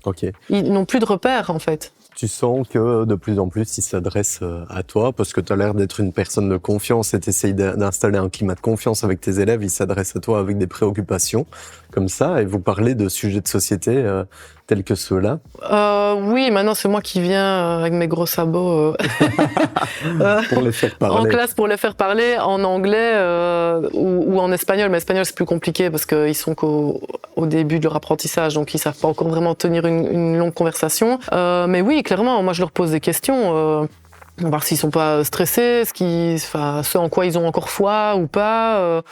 Okay. Ils n'ont plus de repères, en fait. Tu sens que de plus en plus, ils s'adressent à toi, parce que tu as l'air d'être une personne de confiance et tu essayes d'installer un climat de confiance avec tes élèves. Ils s'adressent à toi avec des préoccupations. comme ça et vous parlez de sujets de société tels que ceux-là? Oui, maintenant c'est moi qui viens avec mes gros sabots pour les faire parler. En classe pour les faire parler en anglais ou en espagnol. Mais espagnol c'est plus compliqué parce qu'ils sont qu'au début de leur apprentissage, donc ils savent pas encore vraiment tenir une longue conversation. Mais oui, clairement, moi je leur pose des questions. Voir s'ils sont pas stressés, ce en quoi ils ont encore foi ou pas.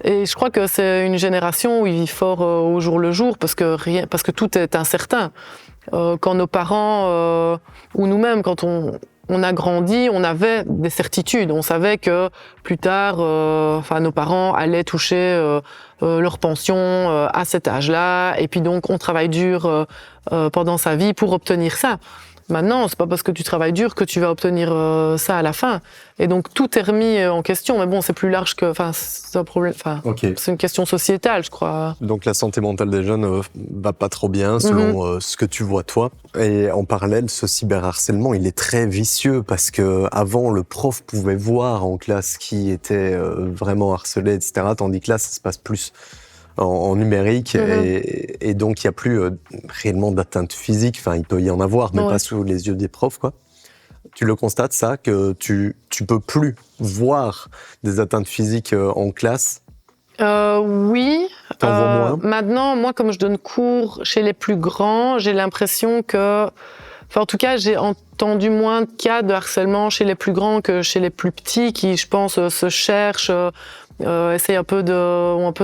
Et je crois que c'est une génération où ils vivent fort au jour le jour parce que tout est incertain. Quand nos parents ou nous-mêmes, quand on a grandi, on avait des certitudes. On savait que plus tard, nos parents allaient toucher leur pension à cet âge-là, et puis donc on travaille dur pendant sa vie pour obtenir ça. Maintenant, c'est pas parce que tu travailles dur que tu vas obtenir ça à la fin. Et donc tout est remis en question. Mais bon, c'est plus large que, c'est un problème. Okay. C'est une question sociétale, je crois. Donc la santé mentale des jeunes va pas trop bien, selon ce que tu vois toi. Et en parallèle, ce cyberharcèlement, il est très vicieux parce que avant, le prof pouvait voir en classe qui était vraiment harcelé, etc. Tandis que là, ça se passe plus en numérique et donc il n'y a plus réellement d'atteinte physique. Enfin, il peut y en avoir, mais pas sous les yeux des profs, quoi. Tu le constates, ça, que tu peux plus voir des atteintes physiques en classe? Oui. T'en vois moins? Maintenant, moi, comme je donne cours chez les plus grands, j'ai l'impression que... en tout cas, j'ai entendu moins de cas de harcèlement chez les plus grands que chez les plus petits qui, je pense, se cherchent... essayent un peu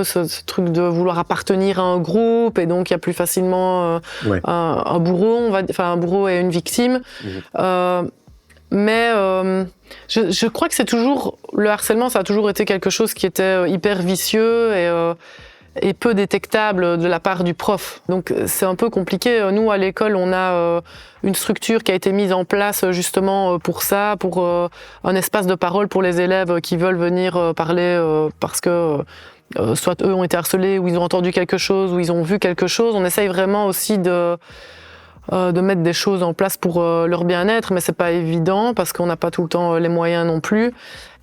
ce truc de vouloir appartenir à un groupe, et donc il y a plus facilement un bourreau, un bourreau et une victime. Mais je crois que le harcèlement, ça a toujours été quelque chose qui était hyper vicieux et peu détectable de la part du prof. Donc c'est un peu compliqué. Nous, à l'école, on a une structure qui a été mise en place justement pour ça, pour un espace de parole pour les élèves qui veulent venir parler parce que soit eux ont été harcelés, ou ils ont entendu quelque chose, ou ils ont vu quelque chose. On essaye vraiment aussi de mettre des choses en place pour leur bien-être, mais c'est pas évident parce qu'on n'a pas tout le temps les moyens non plus,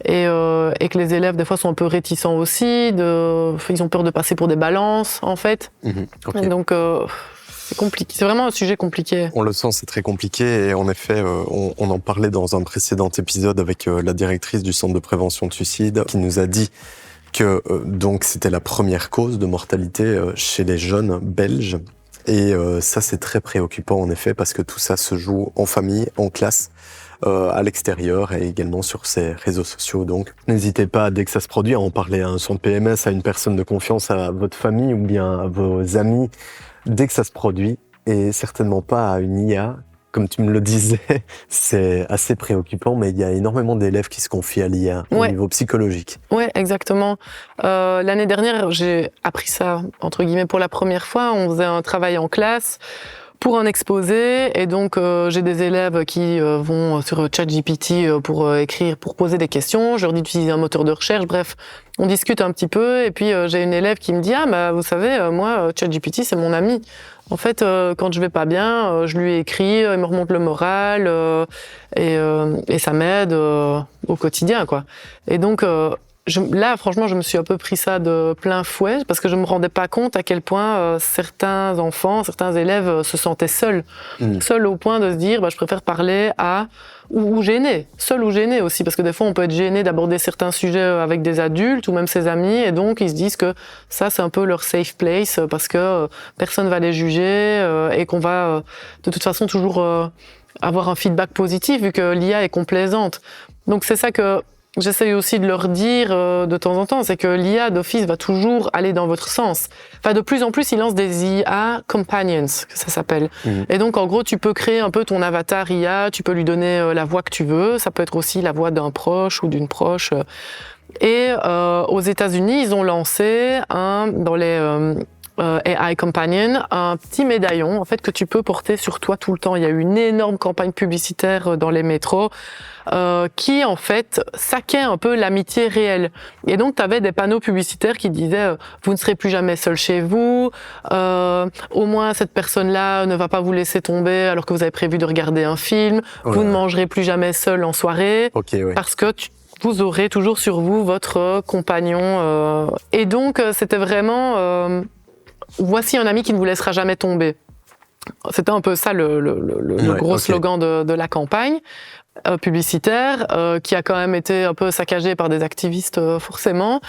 et que les élèves des fois sont un peu réticents aussi, ils ont peur de passer pour des balances en fait. Okay. Et donc c'est compliqué, c'est vraiment un sujet compliqué. On le sent, c'est très compliqué, et en effet, on en parlait dans un précédent épisode avec la directrice du centre de prévention de suicide qui nous a dit que donc c'était la première cause de mortalité chez les jeunes belges. Et ça, c'est très préoccupant, en effet, parce que tout ça se joue en famille, en classe, à l'extérieur et également sur ces réseaux sociaux. Donc, n'hésitez pas, dès que ça se produit, à en parler à un centre PMS, à une personne de confiance, à votre famille ou bien à vos amis, dès que ça se produit, et certainement pas à une IA. Comme tu me le disais, c'est assez préoccupant, mais il y a énormément d'élèves qui se confient à l'IA au niveau psychologique. Oui, exactement. L'année dernière, j'ai appris ça, entre guillemets, pour la première fois. On faisait un travail en classe pour un exposé, et donc j'ai des élèves qui vont sur ChatGPT pour écrire, pour poser des questions. Je leur dis d'utiliser un moteur de recherche, bref, on discute un petit peu, et puis j'ai une élève qui me dit « Ah, bah, vous savez, moi, ChatGPT, c'est mon ami. En fait, quand je vais pas bien, je lui écris, il me remonte le moral, et ça m'aide au quotidien, quoi. » Et donc, là, franchement, je me suis un peu pris ça de plein fouet, parce que je me rendais pas compte à quel point certains enfants, certains élèves se sentaient seuls. Seuls au point de se dire, je préfère parler à... ou gênés. Seuls ou gênés aussi, parce que des fois, on peut être gêné d'aborder certains sujets avec des adultes ou même ses amis, et donc ils se disent que ça, c'est un peu leur safe place, parce que personne va les juger, et qu'on va, de toute façon, toujours avoir un feedback positif, vu que l'IA est complaisante. Donc c'est ça que j'essaye aussi de leur dire de temps en temps, c'est que l'IA d'office va toujours aller dans votre sens. Enfin, de plus en plus, ils lancent des IA companions, que ça s'appelle. Et donc, en gros, tu peux créer un peu ton avatar IA, tu peux lui donner la voix que tu veux. Ça peut être aussi la voix d'un proche ou d'une proche. Et aux États-Unis, ils ont lancé dans les AI Companion, un petit médaillon en fait que tu peux porter sur toi tout le temps. Il y a eu une énorme campagne publicitaire dans les métros qui en fait saquait un peu l'amitié réelle. Et donc tu avais des panneaux publicitaires qui disaient vous ne serez plus jamais seul chez vous, au moins cette personne-là ne va pas vous laisser tomber alors que vous avez prévu de regarder un film, vous ne mangerez plus jamais seul en soirée, parce que vous aurez toujours sur vous votre compagnon. Et donc c'était vraiment voici un ami qui ne vous laissera jamais tomber. C'était un peu ça le gros slogan de la campagne publicitaire, qui a quand même été un peu saccagé par des activistes forcément.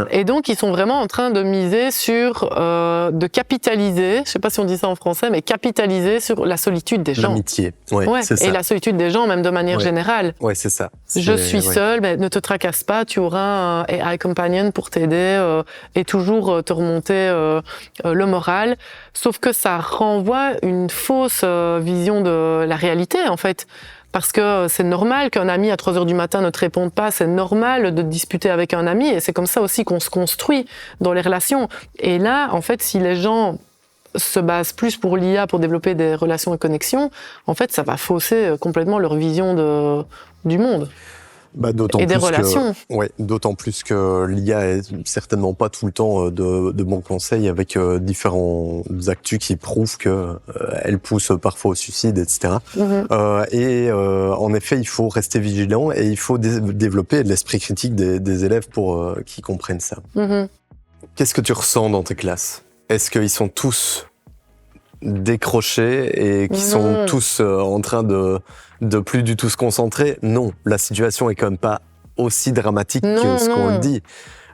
Et donc ils sont vraiment en train de miser sur, de capitaliser, je sais pas si on dit ça en français, mais capitaliser sur la solitude des gens. L'amitié, c'est ça. Et la solitude des gens, même de manière générale. Ouais, c'est ça. Je suis seule, mais ne te tracasse pas, tu auras un AI companion pour t'aider et toujours te remonter le moral. Sauf que ça renvoie une fausse vision de la réalité, en fait. Parce que c'est normal qu'un ami à 3h du matin ne te réponde pas, c'est normal de disputer avec un ami, et c'est comme ça aussi qu'on se construit dans les relations. Et là, en fait, si les gens se basent plus pour l'IA pour développer des relations et connexions, en fait, ça va fausser complètement leur vision du monde. Et des relations. D'autant plus que l'IA est certainement pas tout le temps de bons conseils, avec différents actus qui prouvent que elle pousse parfois au suicide, etc. En effet, il faut rester vigilant et il faut développer l'esprit critique des élèves pour qu'ils comprennent ça. Qu'est-ce que tu ressens dans tes classes? Est-ce qu'ils sont tous décrochés et qu'ils sont tous en train de plus du tout se concentrer? Non, la situation est quand même pas aussi dramatique que ce qu'on le dit.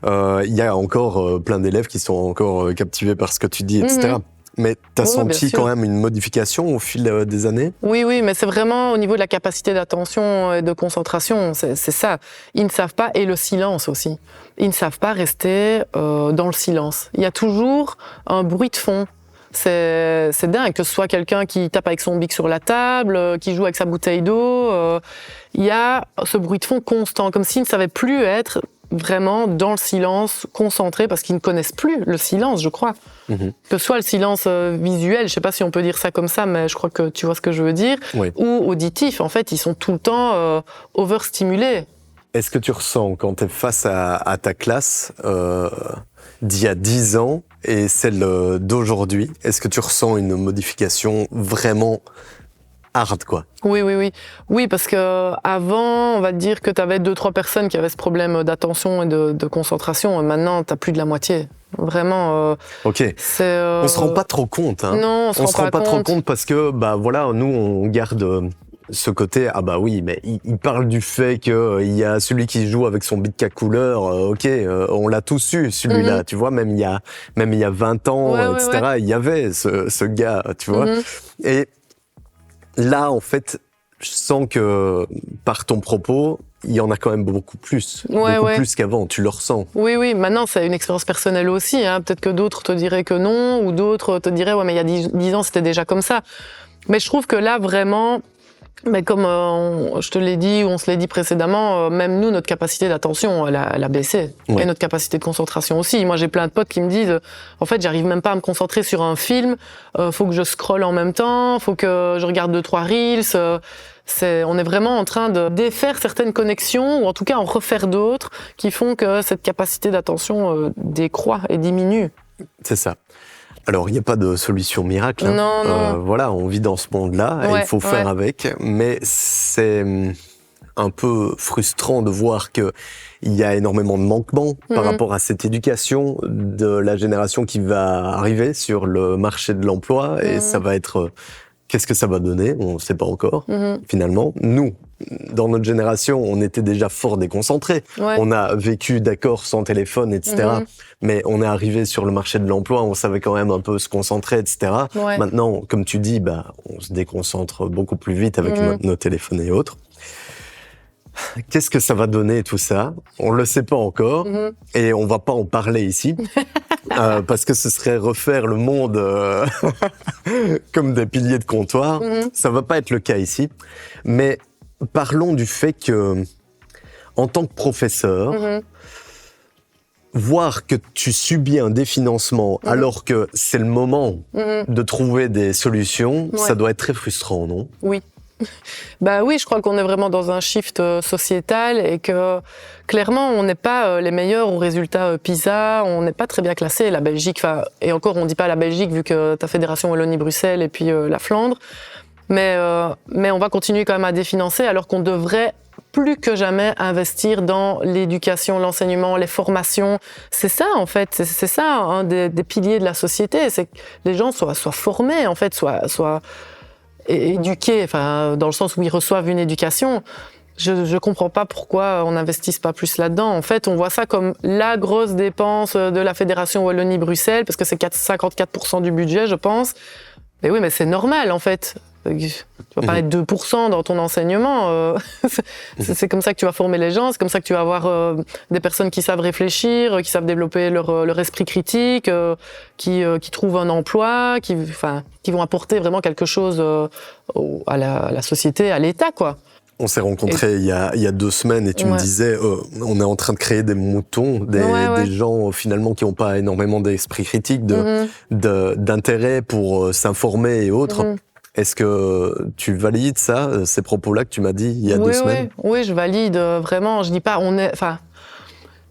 Il y a encore plein d'élèves qui sont encore captivés par ce que tu dis, etc. Mais t'as senti quand même une modification au fil des années? Oui, mais c'est vraiment au niveau de la capacité d'attention et de concentration, c'est ça. Ils ne savent pas, et le silence aussi. Ils ne savent pas rester dans le silence. Il y a toujours un bruit de fond. C'est dingue, que ce soit quelqu'un qui tape avec son bic sur la table, qui joue avec sa bouteille d'eau, il y a ce bruit de fond constant, comme s'ils ne savaient plus être vraiment dans le silence, concentrés, parce qu'ils ne connaissent plus le silence, je crois. Que ce soit le silence visuel, je sais pas si on peut dire ça comme ça, mais je crois que tu vois ce que je veux dire, ou auditif, en fait, ils sont tout le temps overstimulés. Est-ce que tu ressens, quand tu es face à ta classe d'il y a 10 ans et celle d'aujourd'hui, est-ce que tu ressens une modification vraiment hard, quoi? Oui, parce que avant, on va dire que tu avais 2-3 personnes qui avaient ce problème d'attention et de concentration, et maintenant, tu as plus de la moitié. Vraiment. On se rend pas trop compte, hein. Non, on se rend pas trop compte parce que, nous, on garde ce côté, mais il parle du fait qu'il y a celui qui joue avec son bic à couleur, on l'a tous eu, celui-là, tu vois, même il y a 20 ans, etc., il y avait ce gars, tu vois. Et là, en fait, je sens que, par ton propos, il y en a quand même beaucoup plus. Plus qu'avant, tu le ressens. Oui, maintenant, c'est une expérience personnelle aussi, hein. Peut-être que d'autres te diraient que non, ou d'autres te diraient, mais il y a 10 ans, c'était déjà comme ça. Mais je trouve que là, vraiment, mais comme je te l'ai dit, ou on se l'est dit précédemment, même nous, notre capacité d'attention, elle a baissé. Et notre capacité de concentration aussi. Moi, j'ai plein de potes qui me disent, en fait, j'arrive même pas à me concentrer sur un film, faut que je scrolle en même temps, faut que je regarde 2-3 reels. On est vraiment en train de défaire certaines connexions, ou en tout cas en refaire d'autres, qui font que cette capacité d'attention décroît et diminue. C'est ça. Alors, il n'y a pas de solution miracle. Hein. Non. On vit dans ce monde-là, et il faut faire avec. Mais c'est un peu frustrant de voir qu'il y a énormément de manquements par rapport à cette éducation de la génération qui va arriver sur le marché de l'emploi. Et ça va être... Qu'est-ce que ça va donner? On ne sait pas encore, finalement. Nous, dans notre génération, on était déjà fort déconcentrés. On a vécu, d'accord, sans téléphone, etc. Mais on est arrivé sur le marché de l'emploi, on savait quand même un peu se concentrer, etc. Maintenant, comme tu dis, on se déconcentre beaucoup plus vite avec nos téléphones et autres. Qu'est-ce que ça va donner, tout ça? On le sait pas encore, et on va pas en parler ici, parce que ce serait refaire le monde comme des piliers de comptoir. Ça va pas être le cas ici, mais parlons du fait que, en tant que professeur, voir que tu subis un définancement alors que c'est le moment de trouver des solutions, ça doit être très frustrant, non? Oui. Oui, je crois qu'on est vraiment dans un shift sociétal et que clairement on n'est pas les meilleurs aux résultats PISA, on n'est pas très bien classé. La Belgique, et encore on dit pas la Belgique vu que ta fédération Wallonie-Bruxelles et puis la Flandre, mais on va continuer quand même à définancer alors qu'on devrait plus que jamais investir dans l'éducation, l'enseignement, les formations. C'est ça, en fait. C'est ça, un des piliers de la société. C'est que les gens soient formés, en fait, soient éduqués, enfin, dans le sens où ils reçoivent une éducation. Je comprends pas pourquoi on n'investisse pas plus là-dedans. En fait, on voit ça comme la grosse dépense de la Fédération Wallonie-Bruxelles, parce que c'est 54% du budget, je pense. Mais oui, mais c'est normal, en fait. Tu vas parler de 2% dans ton enseignement. C'est comme ça que tu vas former les gens, c'est comme ça que tu vas avoir des personnes qui savent réfléchir, qui savent développer leur esprit critique, qui trouvent un emploi, qui vont apporter vraiment quelque chose à la société, à l'État, quoi. On s'est rencontrés il y a 2 semaines et tu me disais, on est en train de créer des moutons, des gens finalement qui n'ont pas énormément d'esprit critique, d'intérêt pour s'informer et autres. Est-ce que tu valides ça, ces propos-là que tu m'as dit il y a 2 semaines? Oui, je valide vraiment. Je dis pas,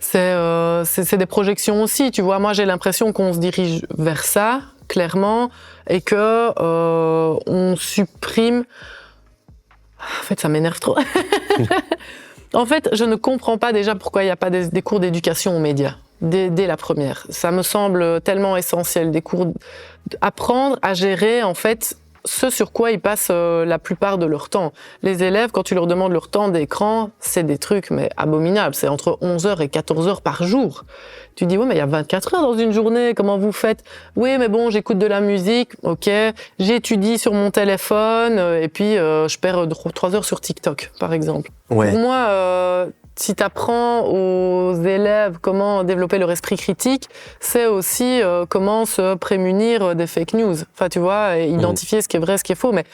c'est des projections aussi. Tu vois, moi j'ai l'impression qu'on se dirige vers ça, clairement, et que on supprime. En fait, ça m'énerve trop. En fait, je ne comprends pas déjà pourquoi il n'y a pas des cours d'éducation aux médias dès la première. Ça me semble tellement essentiel, des cours apprendre à gérer en fait ce sur quoi ils passent la plupart de leur temps. Les élèves, quand tu leur demandes leur temps d'écran, c'est des trucs mais abominables. C'est entre 11h et 14h par jour. Tu dis, oui, mais il y a 24 heures dans une journée, comment vous faites? Oui, mais bon, j'écoute de la musique, ok. J'étudie sur mon téléphone, et puis je perds 3 heures sur TikTok, par exemple. Ouais. Pour moi, si tu apprends aux élèves comment développer leur esprit critique, c'est aussi comment se prémunir des fake news. Enfin, tu vois, et identifier ce qui est vrai, ce qui est faux. Mais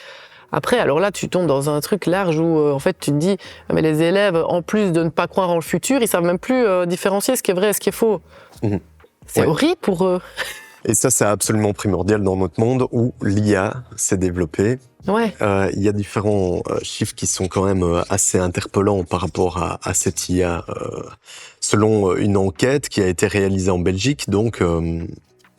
après, alors là, tu tombes dans un truc large où, en fait, tu te dis, mais les élèves, en plus de ne pas croire en le futur, ils savent même plus différencier ce qui est vrai et ce qui est faux. C'est horrible pour eux. Et ça, c'est absolument primordial dans notre monde où l'IA s'est développée. Ouais. Il y a différents chiffres qui sont quand même assez interpellants par rapport à cette IA. Selon une enquête qui a été réalisée en Belgique, donc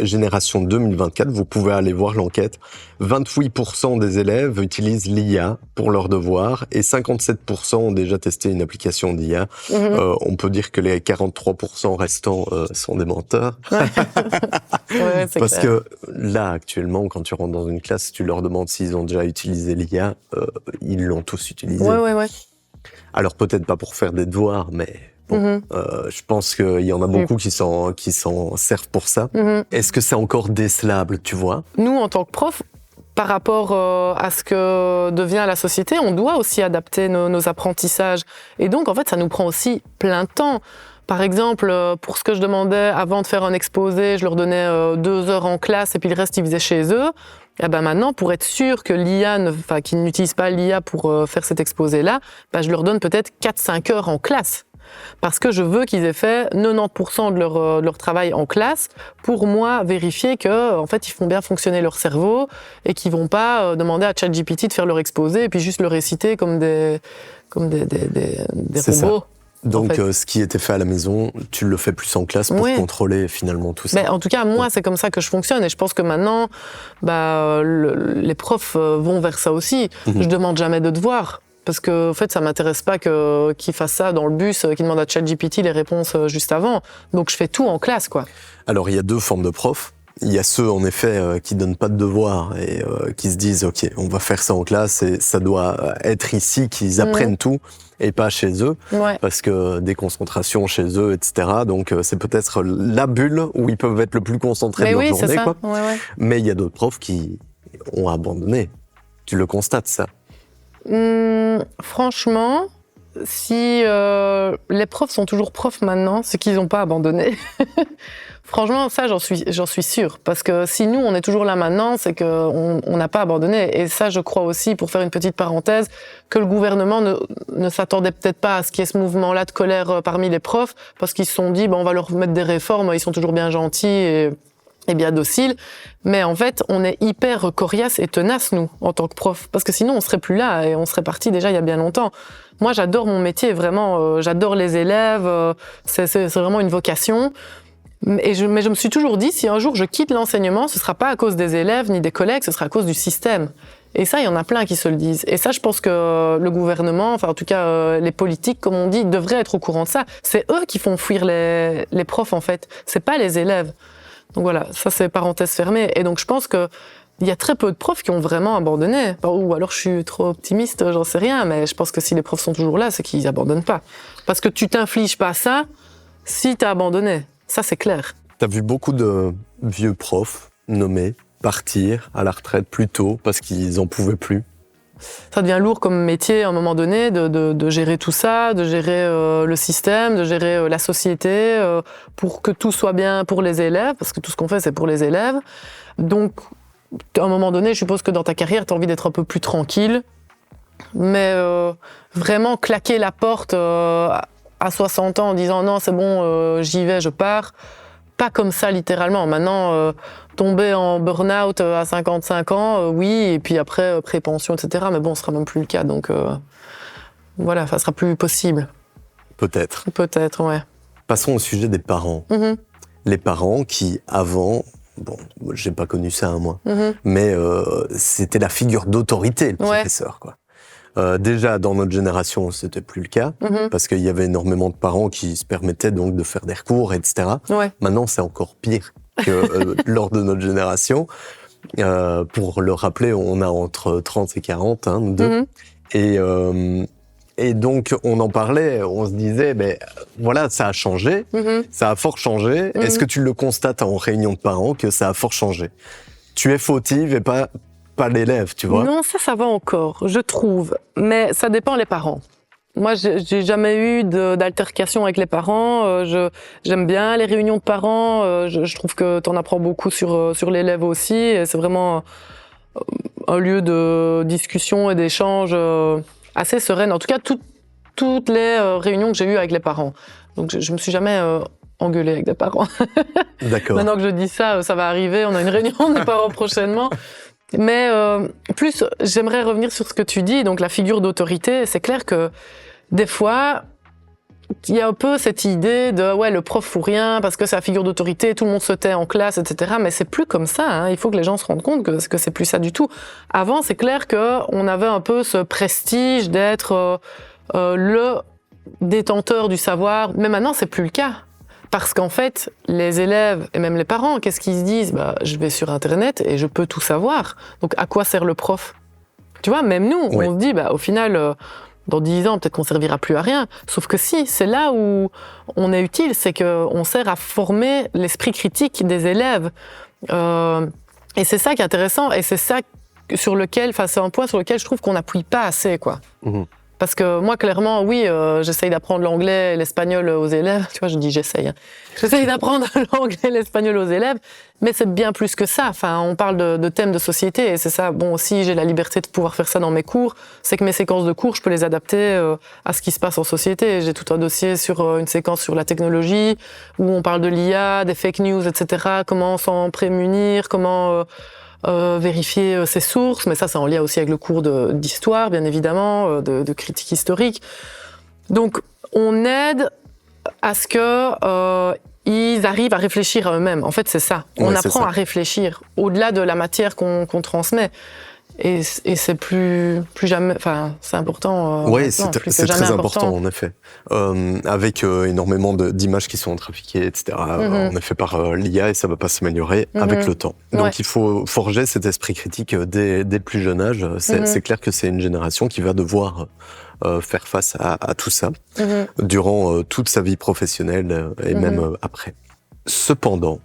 Génération 2024, vous pouvez aller voir l'enquête. 28% des élèves utilisent l'IA pour leurs devoirs et 57% ont déjà testé une application d'IA. On peut dire que les 43% restants sont des menteurs. Ouais, c'est Parce clair. que là, actuellement, quand tu rentres dans une classe, tu leur demandes s'ils ont déjà utilisé l'IA, ils l'ont tous utilisé. Ouais. Alors peut-être pas pour faire des devoirs, mais bon, je pense qu'il y en a beaucoup qui s'en servent pour ça. Est-ce que c'est encore décelable, tu vois? Nous, en tant que profs, par rapport à ce que devient la société, on doit aussi adapter nos apprentissages. Et donc, en fait, ça nous prend aussi plein de temps. Par exemple, pour ce que je demandais avant de faire un exposé, je leur donnais 2 heures en classe et puis le reste, ils faisaient chez eux. Et ben maintenant, pour être sûr que qu'ils n'utilisent pas l'IA pour faire cet exposé-là, je leur donne peut-être 4-5 heures en classe. Parce que je veux qu'ils aient fait 90% de leur travail en classe pour moi vérifier que en fait ils font bien fonctionner leur cerveau et qu'ils vont pas demander à ChatGPT de faire leur exposé et puis juste le réciter comme des C'est robots. Ça. Donc, en fait. ce qui était fait à la maison, tu le fais plus en classe pour contrôler finalement tout ça. Mais en tout cas, moi, c'est comme ça que je fonctionne. Et je pense que maintenant, les profs vont vers ça aussi. Je demande jamais de devoirs. Parce que, en fait, ça m'intéresse pas qu'ils fassent ça dans le bus, qu'ils demandent à ChatGPT les réponses juste avant. Donc, je fais tout en classe, quoi. Alors, il y a 2 formes de profs. Il y a ceux, en effet, qui donnent pas de devoirs et qui se disent, OK, on va faire ça en classe et ça doit être ici qu'ils apprennent tout et pas chez eux. Parce que des concentrations chez eux, etc. Donc, c'est peut-être la bulle où ils peuvent être le plus concentrés de leur journée, quoi. Mais il y a d'autres profs qui ont abandonné. Tu le constates, ça? Franchement, si les profs sont toujours profs maintenant, c'est qu'ils n'ont pas abandonné. Franchement, ça, j'en suis sûre. Parce que si nous, on est toujours là maintenant, c'est qu'on n'a pas abandonné. Et ça, je crois aussi, pour faire une petite parenthèse, que le gouvernement ne s'attendait peut-être pas à ce qu'il y ait ce mouvement-là de colère parmi les profs, parce qu'ils se sont dit, on va leur mettre des réformes, ils sont toujours bien gentils et bien dociles. Mais en fait, on est hyper coriace et tenace, nous, en tant que prof. Parce que sinon, on serait plus là et on serait parti déjà il y a bien longtemps. Moi, j'adore mon métier, vraiment. J'adore les élèves. C'est vraiment une vocation. Mais je me suis toujours dit, si un jour je quitte l'enseignement, ce sera pas à cause des élèves ni des collègues, ce sera à cause du système. Et ça, il y en a plein qui se le disent. Et ça, je pense que le gouvernement, enfin en tout cas les politiques, comme on dit, devraient être au courant de ça. C'est eux qui font fuir les profs, en fait. C'est pas les élèves. Donc voilà, ça c'est parenthèse fermée. Et donc je pense que il y a très peu de profs qui ont vraiment abandonné. Ou alors je suis trop optimiste, j'en sais rien, mais je pense que si les profs sont toujours là, c'est qu'ils abandonnent pas. Parce que tu t'infliges pas ça si t'as abandonné. Ça, c'est clair. T'as vu beaucoup de vieux profs nommés partir à la retraite plus tôt parce qu'ils en pouvaient plus. Ça devient lourd comme métier à un moment donné de gérer tout ça, de gérer le système, de gérer la société pour que tout soit bien pour les élèves, parce que tout ce qu'on fait, c'est pour les élèves. Donc, à un moment donné, je suppose que dans ta carrière, tu as envie d'être un peu plus tranquille, mais vraiment claquer la porte à 60 ans en disant non, c'est bon, j'y vais, je pars. Pas comme ça, littéralement. Maintenant, tomber en burn-out à 55 ans, oui, et puis après, pré-pension, etc. Mais bon, ce sera même plus le cas, donc voilà, ça sera plus possible. Peut-être. Peut-être, ouais. Passons au sujet des parents. Mm-hmm. Les parents qui, avant, bon, j'ai pas connu ça, hein, moi, mais c'était la figure d'autorité, le professeur, quoi. Déjà, dans notre génération, c'était plus le cas, parce qu'il y avait énormément de parents qui se permettaient donc de faire des recours, etc. Ouais. Maintenant, c'est encore pire que lors de notre génération. Pour le rappeler, on a entre 30 et 40, hein, nous deux. Et donc, on en parlait, on se disait, ben voilà, ça a changé, ça a fort changé. Est-ce que tu le constates en réunion de parents que ça a fort changé? Tu es fautive et pas l'élève, tu vois. Non, ça va encore, je trouve. Mais ça dépend les parents. Moi, j'ai jamais eu d'altercation avec les parents. J'aime bien les réunions de parents. Je trouve que t'en apprends beaucoup sur l'élève aussi. Et c'est vraiment un lieu de discussion et d'échange assez sereine. En tout cas, toutes les réunions que j'ai eues avec les parents. Donc, je me suis jamais engueulée avec des parents. D'accord. Maintenant que je dis ça, ça va arriver. On a une réunion des parents prochainement. Mais plus, j'aimerais revenir sur ce que tu dis, donc la figure d'autorité. C'est clair que des fois, il y a un peu cette idée de ouais, le prof fout rien parce que c'est la figure d'autorité, tout le monde se tait en classe, etc. Mais c'est plus comme ça. Hein. Il faut que les gens se rendent compte que c'est plus ça du tout. Avant, c'est clair que on avait un peu ce prestige d'être le détenteur du savoir. Mais maintenant, c'est plus le cas. Parce qu'en fait, les élèves et même les parents, qu'est-ce qu'ils se disent? Bah, je vais sur Internet et je peux tout savoir. Donc, à quoi sert le prof? Tu vois, même nous, on se dit, bah, au final, dans 10 ans, peut-être qu'on servira plus à rien. Sauf que si, c'est là où on est utile, c'est qu'on sert à former l'esprit critique des élèves. Et c'est ça qui est intéressant, et c'est ça sur lequel, enfin, c'est un point sur lequel je trouve qu'on n'appuie pas assez, quoi. Parce que moi, clairement, oui, j'essaye d'apprendre l'anglais et l'espagnol aux élèves. Tu vois, je dis j'essaye. Hein. J'essaye d'apprendre l'anglais et l'espagnol aux élèves, mais c'est bien plus que ça. Enfin, on parle de thèmes de société et c'est ça. Bon, si j'ai la liberté de pouvoir faire ça dans mes cours, c'est que mes séquences de cours, je peux les adapter à ce qui se passe en société. J'ai tout un dossier sur une séquence sur la technologie où on parle de l'IA, des fake news, etc. Comment s'en prémunir, comment... vérifier ses sources, mais ça c'est en lien aussi avec le cours d'histoire, bien évidemment, de critique historique. Donc on aide à ce que ils arrivent à réfléchir à eux-mêmes. En fait, c'est ça. On apprend à réfléchir au-delà de la matière qu'on transmet. Et c'est plus jamais, enfin, c'est important. Oui, c'est très important en effet. Avec énormément d'images qui sont trafiquées, etc. En effet par l'IA, et ça va pas s'améliorer avec le temps. Donc il faut forger cet esprit critique dès le plus jeune âge. C'est clair que c'est une génération qui va devoir faire face à tout ça durant toute sa vie professionnelle et même après. Cependant,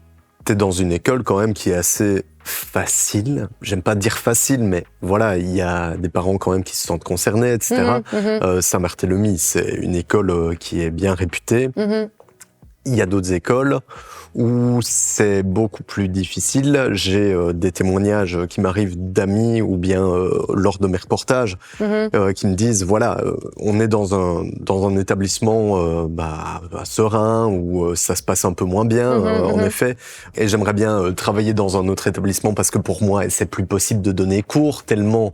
t'es dans une école quand même qui est assez facile. J'aime pas dire facile, mais voilà, il y a des parents quand même qui se sentent concernés, etc. Saint-Barthélemy, c'est une école qui est bien réputée. Il y a d'autres écoles où c'est beaucoup plus difficile. J'ai des témoignages qui m'arrivent d'amis ou bien lors de mes reportages qui me disent voilà, on est dans un établissement serein où ça se passe un peu moins bien en effet, et j'aimerais bien travailler dans un autre établissement parce que pour moi c'est plus possible de donner cours tellement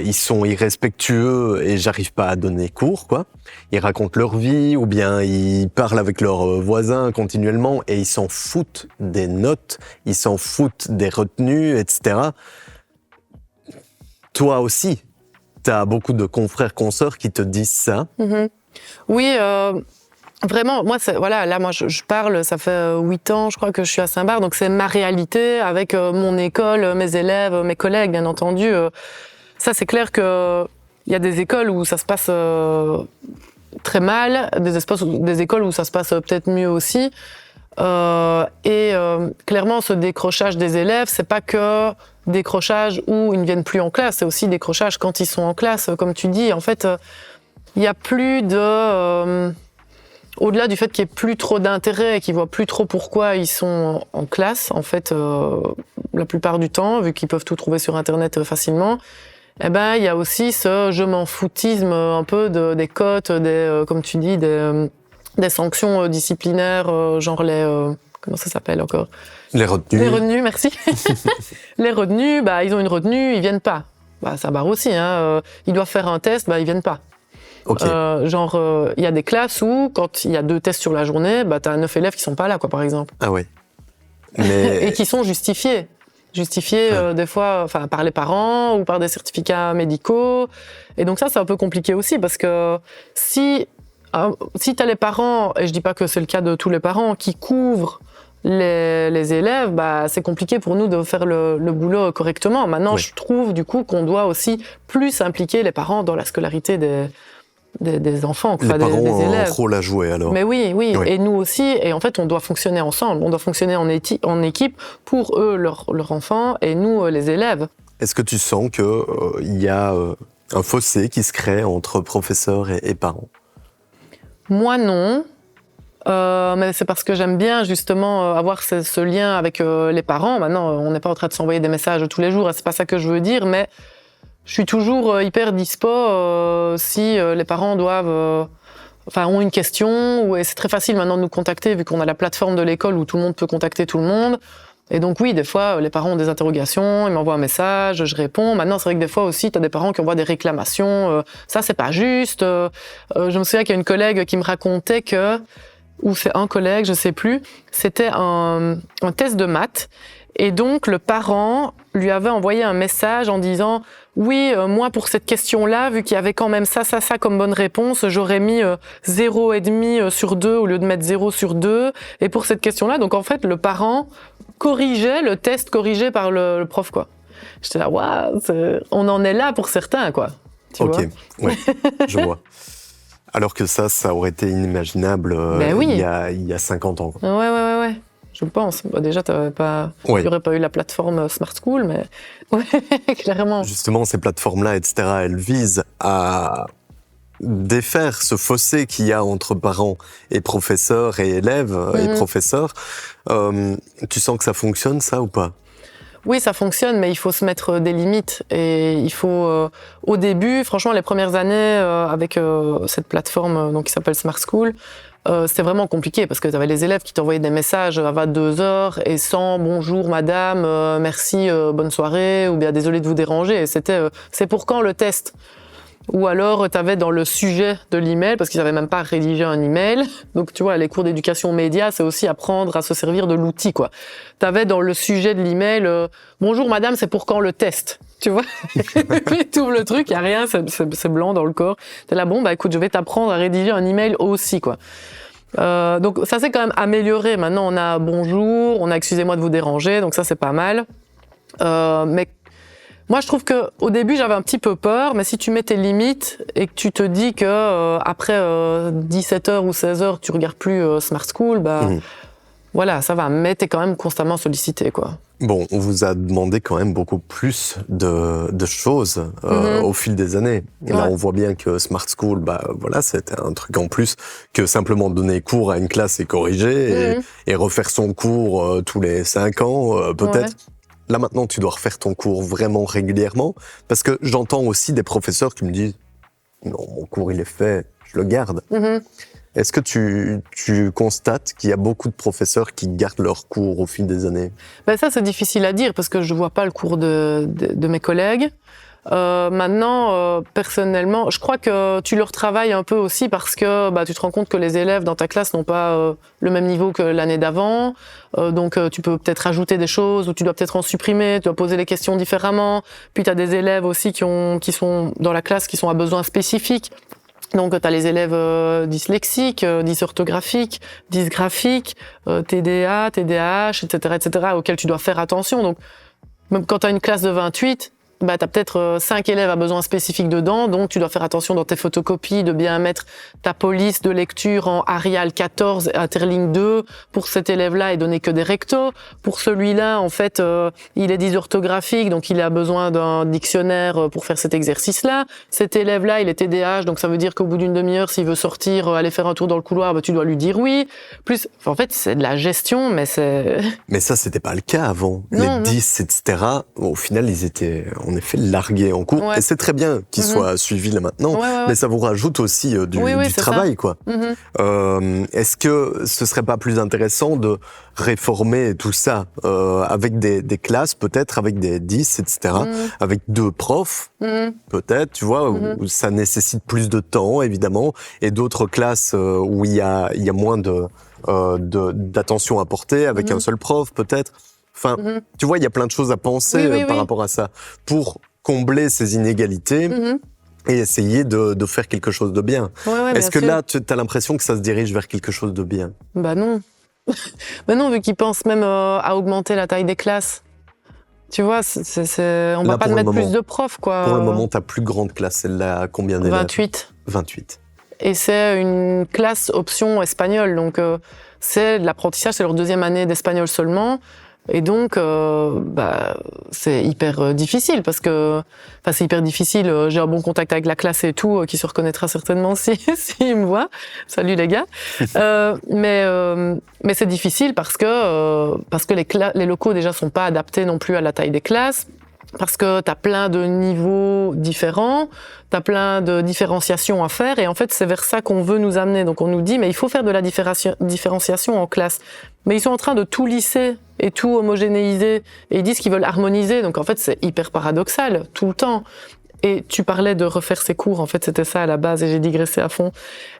ils sont irrespectueux et j'arrive pas à donner cours, quoi. Ils racontent leur vie ou bien ils parlent avec leurs voisins continuellement et ils s'en foutent des notes, ils s'en foutent des retenues, etc. toi aussi, tu as beaucoup de confrères, consoeurs qui te disent ça. Oui, vraiment, moi, moi, je parle, ça fait 8 ans, je crois, que je suis à Saint-Barth, donc c'est ma réalité avec mon école, mes élèves, mes collègues, bien entendu. Ça, c'est clair que il y a des écoles où ça se passe très mal, des écoles où ça se passe peut-être mieux aussi. Clairement, ce décrochage des élèves, c'est pas que décrochage où ils ne viennent plus en classe, c'est aussi décrochage quand ils sont en classe. Comme tu dis, en fait, il y a plus de... au-delà du fait qu'il n'y ait plus trop d'intérêt et qu'ils voient plus trop pourquoi ils sont en classe, en fait, la plupart du temps, vu qu'ils peuvent tout trouver sur Internet facilement, il y a aussi ce je m'en foutisme un peu des cotes, comme tu dis, des sanctions disciplinaires, genre comment ça s'appelle encore? Les retenues. Les retenues, merci. Les retenues, ils ont une retenue, ils viennent pas. Ça barre aussi, hein. Ils doivent faire un test, ils viennent pas. Okay. Il y a des classes où, quand il y a 2 tests sur la journée, t'as 9 élèves qui sont pas là, quoi, par exemple. Ah ouais. Mais... Et qui sont justifiés. Des fois, par les parents ou par des certificats médicaux. Et donc ça, c'est un peu compliqué aussi, parce que si t'as les parents, et je dis pas que c'est le cas de tous les parents, qui couvrent les élèves, c'est compliqué pour nous de faire le boulot correctement. Maintenant, oui. Je trouve du coup qu'on doit aussi plus impliquer les parents dans la scolarité des enfants, les parents des élèves. Ont un rôle à jouer alors. Mais oui, et nous aussi, et en fait on doit fonctionner ensemble, on doit fonctionner en équipe pour eux, leurs enfants, et nous, les élèves. Est-ce que tu sens qu'il y a un fossé qui se crée entre professeurs et parents? Moi non, mais c'est parce que j'aime bien justement avoir ce lien avec les parents. Maintenant, on n'est pas en train de s'envoyer des messages tous les jours, c'est pas ça que je veux dire, mais je suis toujours hyper dispo si les parents ont une question, et c'est très facile maintenant de nous contacter vu qu'on a la plateforme de l'école où tout le monde peut contacter tout le monde. Et donc oui, des fois, les parents ont des interrogations, ils m'envoient un message, je réponds. Maintenant, c'est vrai que des fois aussi, tu as des parents qui envoient des réclamations. Ça, c'est pas juste. Je me souviens qu'il y a une collègue qui me racontait ou c'est un collègue, je sais plus, c'était un test de maths. Et donc, le parent lui avait envoyé un message en disant « Oui, moi, pour cette question-là, vu qu'il y avait quand même ça comme bonne réponse, j'aurais mis 0,5 sur 2 au lieu de mettre 0 sur 2. Et pour cette question-là, donc en fait, le parent corrigeait le test corrigé par le prof, quoi. J'étais là, waouh, on en est là pour certains, quoi. Tu vois ? Oui, je vois. Alors que ça aurait été inimaginable oui. il y a 50 ans. Quoi. Ouais. Je pense. Déjà, il n'y aurait pas eu la plateforme Smart School, mais clairement. Justement, ces plateformes-là, etc., elles visent à défaire ce fossé qu'il y a entre parents et professeurs et élèves et professeurs. Tu sens que ça fonctionne, ça, ou pas ? Oui, ça fonctionne, mais il faut se mettre des limites. Et il faut, au début, franchement, les premières années avec cette plateforme qui s'appelle Smart School, c'était vraiment compliqué parce que tu avais les élèves qui t'envoyaient des messages à 22 heures et sans « bonjour madame, merci, bonne soirée » ou bien « désolé de vous déranger ». Et c'était « c'est pour quand le test ?» Ou alors, tu avais dans le sujet de l'email, parce qu'ils n'avaient même pas rédigé un email. Donc, tu vois, les cours d'éducation média, c'est aussi apprendre à se servir de l'outil, quoi. Tu avais dans le sujet de l'email, bonjour madame, c'est pour quand le test? Tu vois? Puis, tu ouvres le truc, il n'y a rien, c'est blanc dans le corps. Tu es là, écoute, je vais t'apprendre à rédiger un email aussi, quoi. Donc, ça s'est quand même amélioré. Maintenant, on a bonjour, on a excusez-moi de vous déranger, donc ça, c'est pas mal. Mais moi, je trouve que au début, j'avais un petit peu peur, mais si tu mets tes limites et que tu te dis que après 17h ou 16h, tu regardes plus Smart School, voilà, ça va. Mais t'es quand même constamment sollicité, quoi. Bon, on vous a demandé quand même beaucoup plus de choses au fil des années. Et là, on voit bien que Smart School, voilà, c'était un truc en plus que simplement donner cours à une classe et corriger et refaire son cours tous les 5 ans, peut-être. Ouais. Là, maintenant, tu dois refaire ton cours vraiment régulièrement, parce que j'entends aussi des professeurs qui me disent « Non, mon cours, il est fait, je le garde ». Est-ce que tu constates qu'il y a beaucoup de professeurs qui gardent leur cours au fil des années ? Ça, c'est difficile à dire, parce que je ne vois pas le cours de mes collègues. Maintenant, personnellement, je crois que tu le retravailles un peu aussi parce que tu te rends compte que les élèves dans ta classe n'ont pas le même niveau que l'année d'avant. Donc tu peux peut-être rajouter des choses ou tu dois peut-être en supprimer, tu dois poser les questions différemment. Puis tu as des élèves aussi qui sont dans la classe qui sont à besoins spécifiques. Donc tu as les élèves dyslexiques, dysorthographiques, dysgraphiques, TDA, TDAH, etc., auxquels tu dois faire attention. Donc même quand tu as une classe de 28, tu as peut-être 5 élèves à besoins spécifiques dedans, donc tu dois faire attention dans tes photocopies de bien mettre ta police de lecture en Arial 14, Interligne 2, pour cet élève-là et donner que des rectos. Pour celui-là, en fait, il est dysorthographique, donc il a besoin d'un dictionnaire pour faire cet exercice-là. Cet élève-là, il est TDAH, donc ça veut dire qu'au bout d'une demi-heure, s'il veut sortir, aller faire un tour dans le couloir, tu dois lui dire oui. Plus, en fait, c'est de la gestion, mais c'est... Mais ça, c'était pas le cas avant. Non, les 10, etc., au final, ils étaient en effet largués en cours. Ouais. Et c'est très bien qu'ils soient suivis là maintenant, mais ça vous rajoute aussi du travail, quoi. Est-ce que ce serait pas plus intéressant de réformer tout ça avec des classes, peut-être avec des 10, etc., avec 2 profs, peut-être, tu vois, où ça nécessite plus de temps, évidemment, et d'autres classes où il y a moins d'attention à porter avec un seul prof, peut-être. Enfin, tu vois, il y a plein de choses à penser par rapport à ça pour combler ces inégalités et essayer de faire quelque chose de bien. Est-ce que là, tu as l'impression que ça se dirige vers quelque chose de bien? Bah non. Bah non, vu qu'ils pensent même à augmenter la taille des classes. Tu vois, on va pas te mettre plus de profs, quoi. Pour le moment, ta plus grande classe, elle a combien d'élèves? 28. 28. Et c'est une classe option espagnol, donc c'est de l'apprentissage, c'est leur 2e année d'espagnol seulement. Et donc, c'est hyper difficile parce que, c'est hyper difficile. J'ai un bon contact avec la classe et tout, qui se reconnaîtra certainement s'il me voit. Salut les gars. Mais c'est difficile parce que les locaux déjà sont pas adaptés non plus à la taille des classes. Parce que t'as plein de niveaux différents, t'as plein de différenciations à faire, et en fait c'est vers ça qu'on veut nous amener. Donc on nous dit mais il faut faire de la différenciation en classe. Mais ils sont en train de tout lisser et tout homogénéiser, et ils disent qu'ils veulent harmoniser. Donc en fait c'est hyper paradoxal tout le temps. Et tu parlais de refaire ses cours, en fait c'était ça à la base, et j'ai digressé à fond.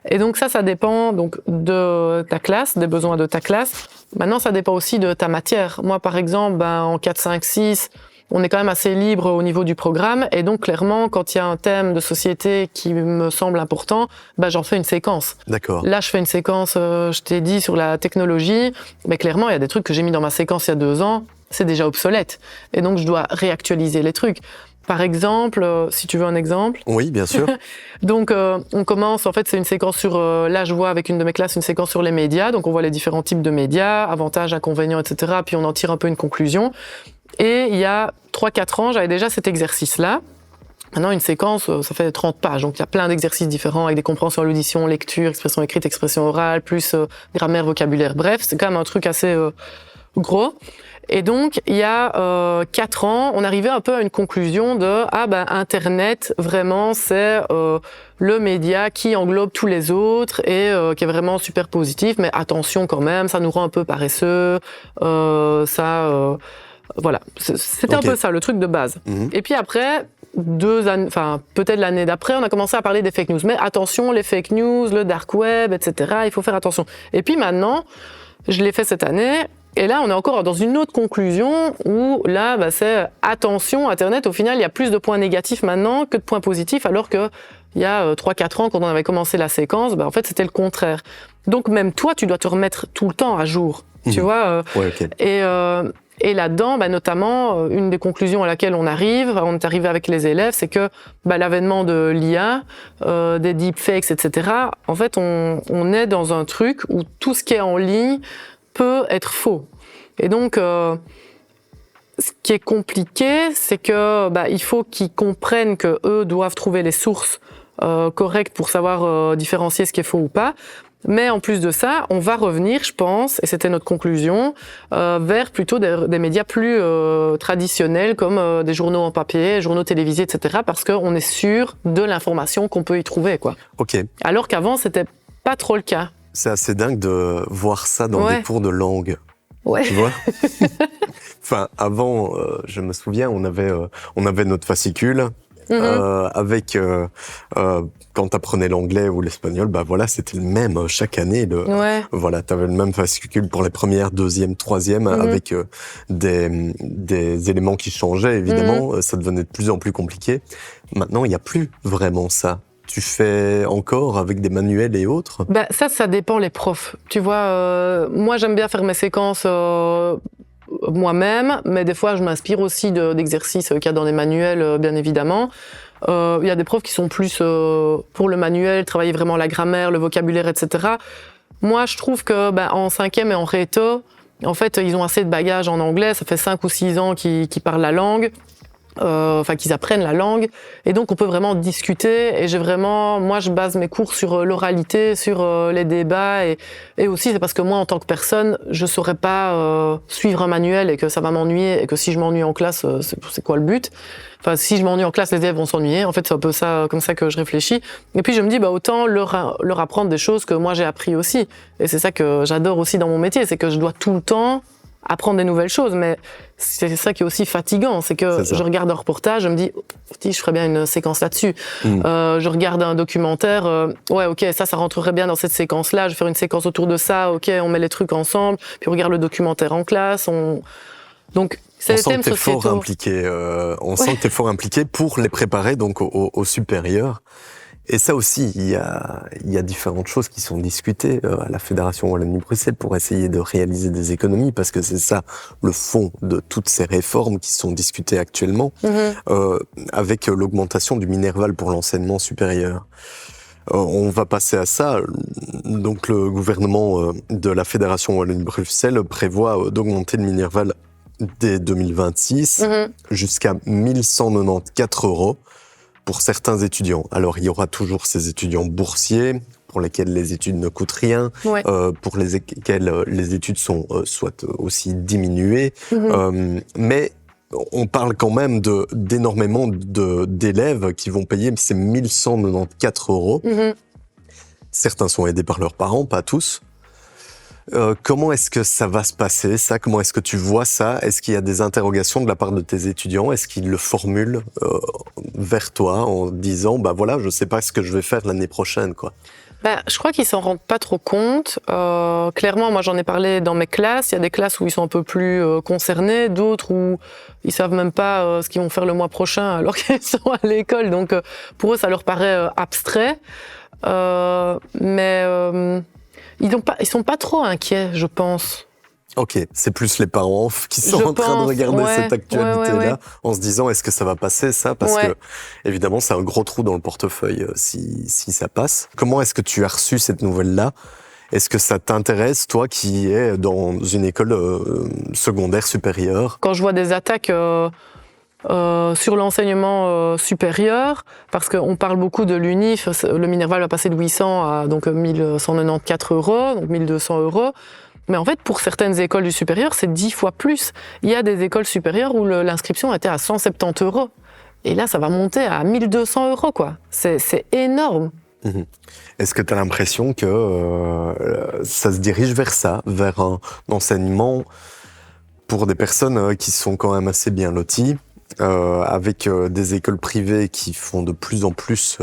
Et donc ça dépend donc de ta classe, des besoins de ta classe. Maintenant ça dépend aussi de ta matière. Moi par exemple, en 4, 5, 6, on est quand même assez libre au niveau du programme, et donc clairement, quand il y a un thème de société qui me semble important, j'en fais une séquence. D'accord. Là, je fais une séquence, je t'ai dit, sur la technologie, mais clairement, il y a des trucs que j'ai mis dans ma séquence il y a 2 ans, c'est déjà obsolète. Et donc, je dois réactualiser les trucs. Par exemple, si tu veux un exemple. Oui, bien sûr. Donc, on commence, en fait, c'est une séquence sur, là, je vois avec une de mes classes, une séquence sur les médias. Donc, on voit les différents types de médias, avantages, inconvénients, etc. Puis, on en tire un peu une conclusion. Et il y a 3-4 ans, j'avais déjà cet exercice-là. Maintenant, une séquence, ça fait 30 pages. Donc, il y a plein d'exercices différents avec des compréhensions à l'audition, lecture, expression écrite, expression orale, plus grammaire, vocabulaire. Bref, c'est quand même un truc assez gros. Et donc, il y a 4 ans, on arrivait un peu à une conclusion de Internet, vraiment, c'est le média qui englobe tous les autres et qui est vraiment super positif. Mais attention quand même, ça nous rend un peu paresseux, voilà, c'était un peu ça, le truc de base. Et puis après, 2 années, peut-être l'année d'après, on a commencé à parler des fake news. Mais attention, les fake news, le dark web, etc., il faut faire attention. Et puis maintenant, je l'ai fait cette année, et là, on est encore dans une autre conclusion où là, c'est attention, Internet, au final, il y a plus de points négatifs maintenant que de points positifs, alors que il y a 3-4 ans, quand on avait commencé la séquence, en fait, c'était le contraire. Donc même toi, tu dois te remettre tout le temps à jour, tu vois. Ouais, okay. Et là-dedans, notamment, une des conclusions à laquelle on est arrivé avec les élèves, c'est que l'avènement de l'IA, des deepfakes, etc., en fait, on est dans un truc où tout ce qui est en ligne peut être faux. Et donc, ce qui est compliqué, c'est que il faut qu'ils comprennent que eux doivent trouver les sources correctes pour savoir différencier ce qui est faux ou pas. Mais en plus de ça, on va revenir, je pense, et c'était notre conclusion, vers plutôt des médias plus traditionnels comme des journaux en papier, journaux télévisés, etc. Parce qu'on est sûr de l'information qu'on peut y trouver, quoi. Ok. Alors qu'avant, c'était pas trop le cas. C'est assez dingue de voir ça dans des cours de langue. Ouais. Tu vois. Avant, je me souviens, on avait notre fascicule. avec quand t'apprenais l'anglais ou l'espagnol, bah voilà, c'était le même chaque année. Voilà, t'avais le même fascicule pour les premières, deuxième, troisième, avec des éléments qui changeaient évidemment. Ça devenait de plus en plus compliqué. Maintenant, il y a plus vraiment ça. Tu fais encore avec des manuels et autres? Ça dépend les profs. Tu vois, moi j'aime bien faire mes séquences moi-même, mais des fois je m'inspire aussi d'exercices qu'il y a dans les manuels, bien évidemment. Il y a des profs qui sont plus pour le manuel, travailler vraiment la grammaire, le vocabulaire, etc. Moi, je trouve que en 5e et en réto, en fait, ils ont assez de bagages en anglais. Ça fait 5 ou 6 ans qu'ils parlent la langue. Qu'ils apprennent la langue, et donc on peut vraiment discuter. Et moi je base mes cours sur l'oralité, sur les débats, et aussi c'est parce que moi en tant que personne, je saurais pas suivre un manuel et que ça va m'ennuyer, et que si je m'ennuie en classe, c'est quoi le but? Enfin, si je m'ennuie en classe, les élèves vont s'ennuyer. En fait, c'est un peu ça, comme ça que je réfléchis. Et puis je me dis, autant leur apprendre des choses que moi j'ai appris aussi. Et c'est ça que j'adore aussi dans mon métier, c'est que je dois tout le temps apprendre des nouvelles choses, mais c'est ça qui est aussi fatigant, c'est que je regarde un reportage, je me dis, je ferais bien une séquence là-dessus. Je regarde un documentaire, ça rentrerait bien dans cette séquence-là, je vais faire une séquence autour de ça, on met les trucs ensemble, puis on regarde le documentaire en classe, donc c'est des thèmes sociétaux. On sent que t'es fort impliqué pour les préparer donc aux supérieurs. Et ça aussi, il y a différentes choses qui sont discutées à la Fédération Wallonie-Bruxelles pour essayer de réaliser des économies, parce que c'est ça le fond de toutes ces réformes qui sont discutées actuellement, avec l'augmentation du Minerval pour l'enseignement supérieur. On va passer à ça. Donc le gouvernement de la Fédération Wallonie-Bruxelles prévoit d'augmenter le Minerval dès 2026 jusqu'à 1194 € pour certains étudiants. Alors, il y aura toujours ces étudiants boursiers, pour lesquels les études ne coûtent rien, pour lesquels les études sont soit aussi diminuées, mais on parle quand même d'énormément d'élèves qui vont payer ces 1194 €. Certains sont aidés par leurs parents, pas tous. Comment est-ce que ça va se passer, ça? Comment est-ce que tu vois ça? Est-ce qu'il y a des interrogations de la part de tes étudiants? Est-ce qu'ils le formulent vers toi en disant, voilà, je sais pas ce que je vais faire l'année prochaine, quoi? Je crois qu'ils s'en rendent pas trop compte. Clairement, moi j'en ai parlé dans mes classes. Il y a des classes où ils sont un peu plus concernés, d'autres où ils savent même pas ce qu'ils vont faire le mois prochain alors qu'ils sont à l'école. Donc pour eux, ça leur paraît abstrait. Ils sont pas trop inquiets, je pense. Ok, c'est plus les parents qui sont en train de regarder cette actualité-là en se disant, est-ce que ça va passer, ça? Parce que, évidemment, c'est un gros trou dans le portefeuille si ça passe. Comment est-ce que tu as reçu cette nouvelle-là? Est-ce que ça t'intéresse, toi qui es dans une école secondaire supérieure? Quand je vois des attaques sur l'enseignement supérieur, parce qu'on parle beaucoup de l'UNIF, le Minerval va passer de 800 à donc 1194 €, donc 1200 €. Mais en fait, pour certaines écoles du supérieur, c'est 10 fois plus. Il y a des écoles supérieures où l'inscription était à 170 €. Et là, ça va monter à 1200 €, quoi. C'est énorme. Est-ce que tu as l'impression que ça se dirige vers ça, vers un enseignement pour des personnes qui sont quand même assez bien loties, avec des écoles privées qui font de plus en plus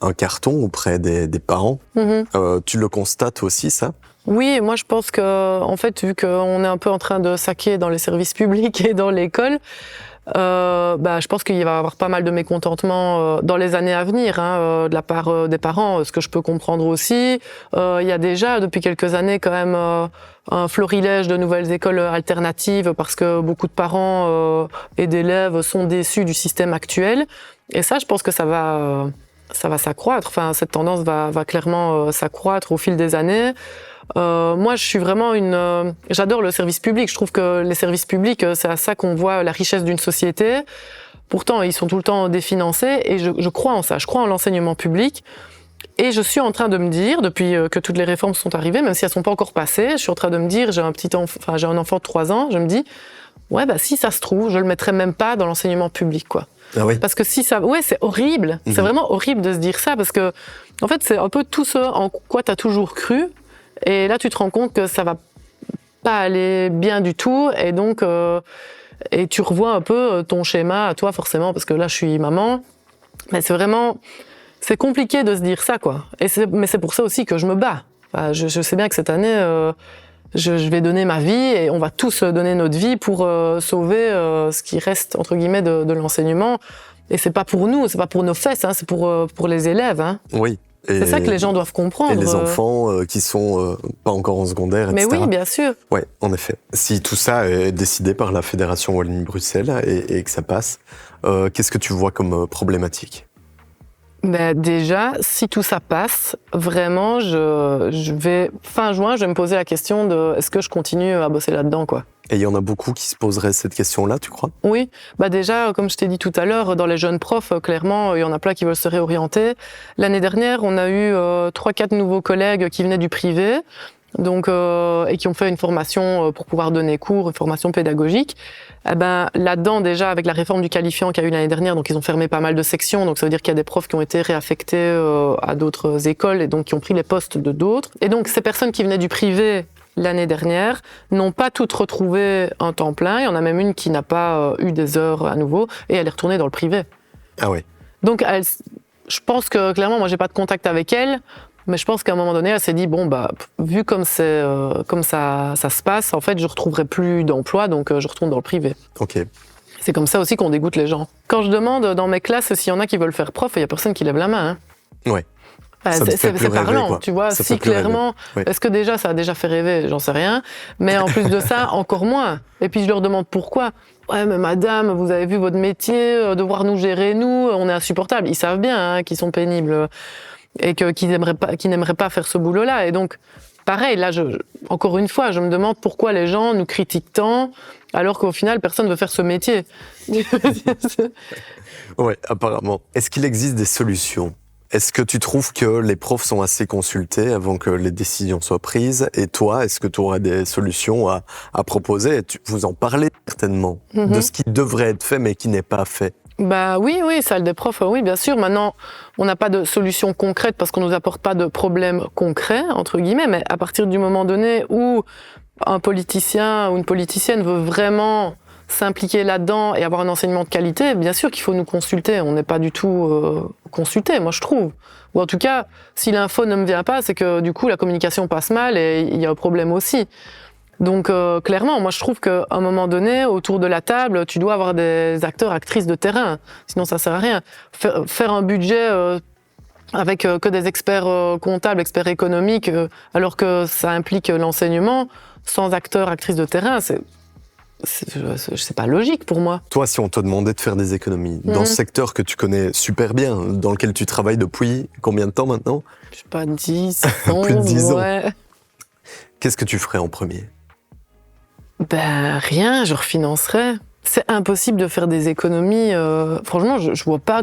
un carton auprès des parents? Tu le constates aussi, ça? Oui, moi je pense que, en fait, vu qu'on est un peu en train de saquer dans les services publics et dans l'école, je pense qu'il va y avoir pas mal de mécontentement dans les années à venir, de la part des parents, ce que je peux comprendre aussi. Il y a déjà depuis quelques années quand même un florilège de nouvelles écoles alternatives parce que beaucoup de parents et d'élèves sont déçus du système actuel. Et ça, je pense que ça va s'accroître. Enfin, cette tendance va clairement s'accroître au fil des années. Moi, je suis vraiment j'adore le service public. Je trouve que les services publics, c'est à ça qu'on voit la richesse d'une société. Pourtant, ils sont tout le temps définancés et je crois en ça. Je crois en l'enseignement public. Et je suis en train de me dire, depuis que toutes les réformes sont arrivées, même si elles sont pas encore passées, je suis en train de me dire, j'ai un enfant de 3 ans, je me dis, si ça se trouve, je le mettrais même pas dans l'enseignement public, quoi. Ah oui. Parce que c'est horrible. C'est vraiment horrible de se dire ça parce que, en fait, c'est un peu tout ce en quoi t'as toujours cru. Et là, tu te rends compte que ça va pas aller bien du tout. Et donc, et tu revois un peu ton schéma à toi, forcément, parce que là, je suis maman. Mais c'est compliqué de se dire ça, quoi. Mais c'est pour ça aussi que je me bats. Enfin, je sais bien que cette année, je vais donner ma vie et on va tous donner notre vie pour sauver ce qui reste, entre guillemets, de l'enseignement. Et c'est pas pour nous, c'est pas pour nos fesses, hein, c'est pour les élèves. Hein. Oui. C'est ça que les gens doivent comprendre. Et les enfants qui sont pas encore en secondaire, etc. Mais oui, bien sûr. Oui, en effet. Si tout ça est décidé par la Fédération Wallonie-Bruxelles et que ça passe, qu'est-ce que tu vois comme problématique ? Ben déjà, si tout ça passe, vraiment, je vais fin juin, je vais me poser la question de est-ce que je continue à bosser là-dedans, quoi. Et il y en a beaucoup qui se poseraient cette question-là, tu crois ? Oui, bah déjà, comme je t'ai dit tout à l'heure, dans les jeunes profs, clairement, il y en a plein qui veulent se réorienter. L'année dernière, on a eu 3-4 nouveaux collègues qui venaient du privé, donc et qui ont fait une formation pour pouvoir donner cours, une formation pédagogique. Eh ben là-dedans déjà avec la réforme du qualifiant qu'il y a eu l'année dernière, donc ils ont fermé pas mal de sections, donc ça veut dire qu'il y a des profs qui ont été réaffectés à d'autres écoles et donc qui ont pris les postes de d'autres. Et donc ces personnes qui venaient du privé l'année dernière n'ont pas toutes retrouvé un temps plein. Il y en a même une qui n'a pas eu des heures à nouveau et elle est retournée dans le privé. Ah oui. Donc je pense que clairement, moi j'ai pas de contact avec elle. Mais je pense qu'à un moment donné, elle s'est dit bon bah vu comme c'est comme ça se passe, en fait, je retrouverai plus d'emploi, donc je retourne dans le privé. Ok. C'est comme ça aussi qu'on dégoûte les gens. Quand je demande dans mes classes s'il y en a qui veulent faire prof, il y a personne qui lève la main. Hein. Ouais. C'est parlant, quoi. Tu vois. Ça si clairement, est-ce que déjà ça a déjà fait rêver, j'en sais rien. Mais en plus de ça, encore moins. Et puis je leur demande pourquoi. Ouais, mais madame, vous avez vu votre métier, devoir nous gérer nous, on est insupportable. Ils savent bien hein, qu'ils sont pénibles. Et qu'ils n'aimeraient pas faire ce boulot-là. Et donc, pareil, là, encore une fois, je me demande pourquoi les gens nous critiquent tant, alors qu'au final, personne ne veut faire ce métier. Oui, apparemment. Est-ce qu'il existe des solutions ? Est-ce que tu trouves que les profs sont assez consultés avant que les décisions soient prises ? Et toi, est-ce que tu aurais des solutions à proposer ? Vous en parlez certainement, de ce qui devrait être fait, mais qui n'est pas fait. Bah oui, salle des profs, oui, bien sûr. Maintenant, on n'a pas de solution concrète parce qu'on nous apporte pas de problème concret, entre guillemets, mais à partir du moment donné où un politicien ou une politicienne veut vraiment s'impliquer là-dedans et avoir un enseignement de qualité, bien sûr qu'il faut nous consulter. On n'est pas du tout consulté, moi je trouve. Ou en tout cas, si l'info ne me vient pas, c'est que du coup la communication passe mal et il y a un problème aussi. Donc clairement, moi je trouve qu'à un moment donné, autour de la table, tu dois avoir des acteurs, actrices de terrain. Sinon ça sert à rien. Faire un budget avec que des experts comptables, experts économiques, alors que ça implique l'enseignement, sans acteurs, actrices de terrain, c'est pas logique pour moi. Toi, si on te demandait de faire des économies, dans ce secteur que tu connais super bien, dans lequel tu travailles depuis combien de temps maintenant ? Je sais pas, 10 ans. Plus de 10 ans. Ouais. Qu'est-ce que tu ferais en premier ? Ben rien, je refinancerais. C'est impossible de faire des économies. Franchement, je vois pas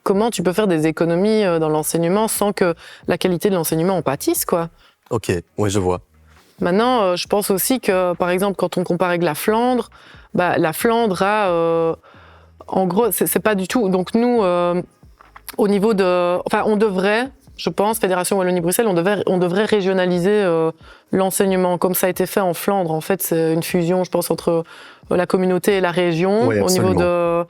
comment tu peux faire des économies dans l'enseignement sans que la qualité de l'enseignement en pâtisse, quoi. Ok, ouais, je vois. Maintenant, je pense aussi que, par exemple, quand on compare avec la Flandre, bah, la Flandre a, en gros, c'est pas du tout. Donc nous, au niveau de, enfin, on devrait, je pense, Fédération Wallonie-Bruxelles, on devrait régionaliser l'enseignement, comme ça a été fait en Flandre. En fait, c'est une fusion, je pense, entre la communauté et la région au niveau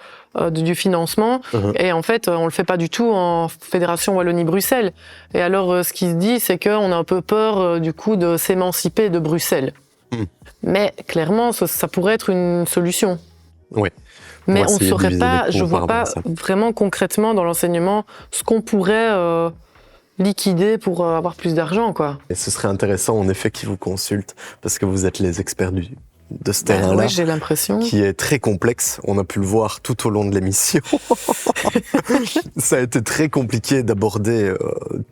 du financement. Et en fait, on le fait pas du tout en Fédération Wallonie-Bruxelles. Et alors, ce qui se dit, c'est qu'on a un peu peur, du coup, de s'émanciper de Bruxelles. Mais clairement, ça pourrait être une solution. Oui. Mais on ne saurait pas, je vois pas vraiment concrètement dans l'enseignement ce qu'on pourrait liquider pour avoir plus d'argent, quoi. Et ce serait intéressant, en effet, qu'ils vous consultent, parce que vous êtes les experts de ce terrain-là, oui, j'ai l'impression. Qui est très complexe. On a pu le voir tout au long de l'émission. Ça a été très compliqué d'aborder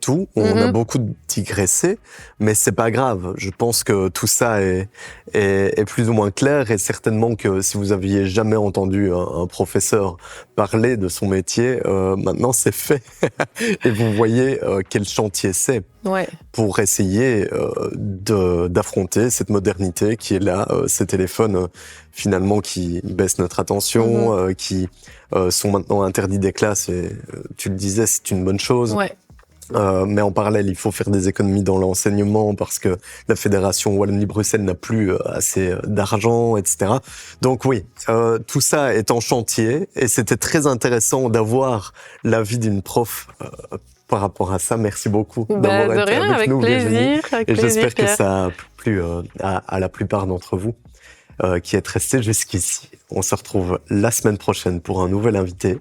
tout. On a beaucoup digressé, mais c'est pas grave. Je pense que tout ça est plus ou moins clair, et certainement que si vous aviez jamais entendu un professeur parler de son métier, maintenant c'est fait. Et vous voyez quel chantier c'est. Ouais. Pour essayer d'affronter cette modernité qui est là, ces téléphones finalement qui baissent notre attention, qui sont maintenant interdits des classes, et tu le disais, c'est une bonne chose. Ouais. Mais en parallèle, il faut faire des économies dans l'enseignement parce que la Fédération Wallonie-Bruxelles n'a plus assez d'argent, etc. Donc oui, tout ça est en chantier et c'était très intéressant d'avoir l'avis d'une prof par rapport à ça. Merci beaucoup d'avoir De été rien, avec nous, Virginie. avec Et plaisir, j'espère que Pierre. ça a plu à la plupart d'entre vous qui êtes restés jusqu'ici. On se retrouve la semaine prochaine pour un nouvel invité.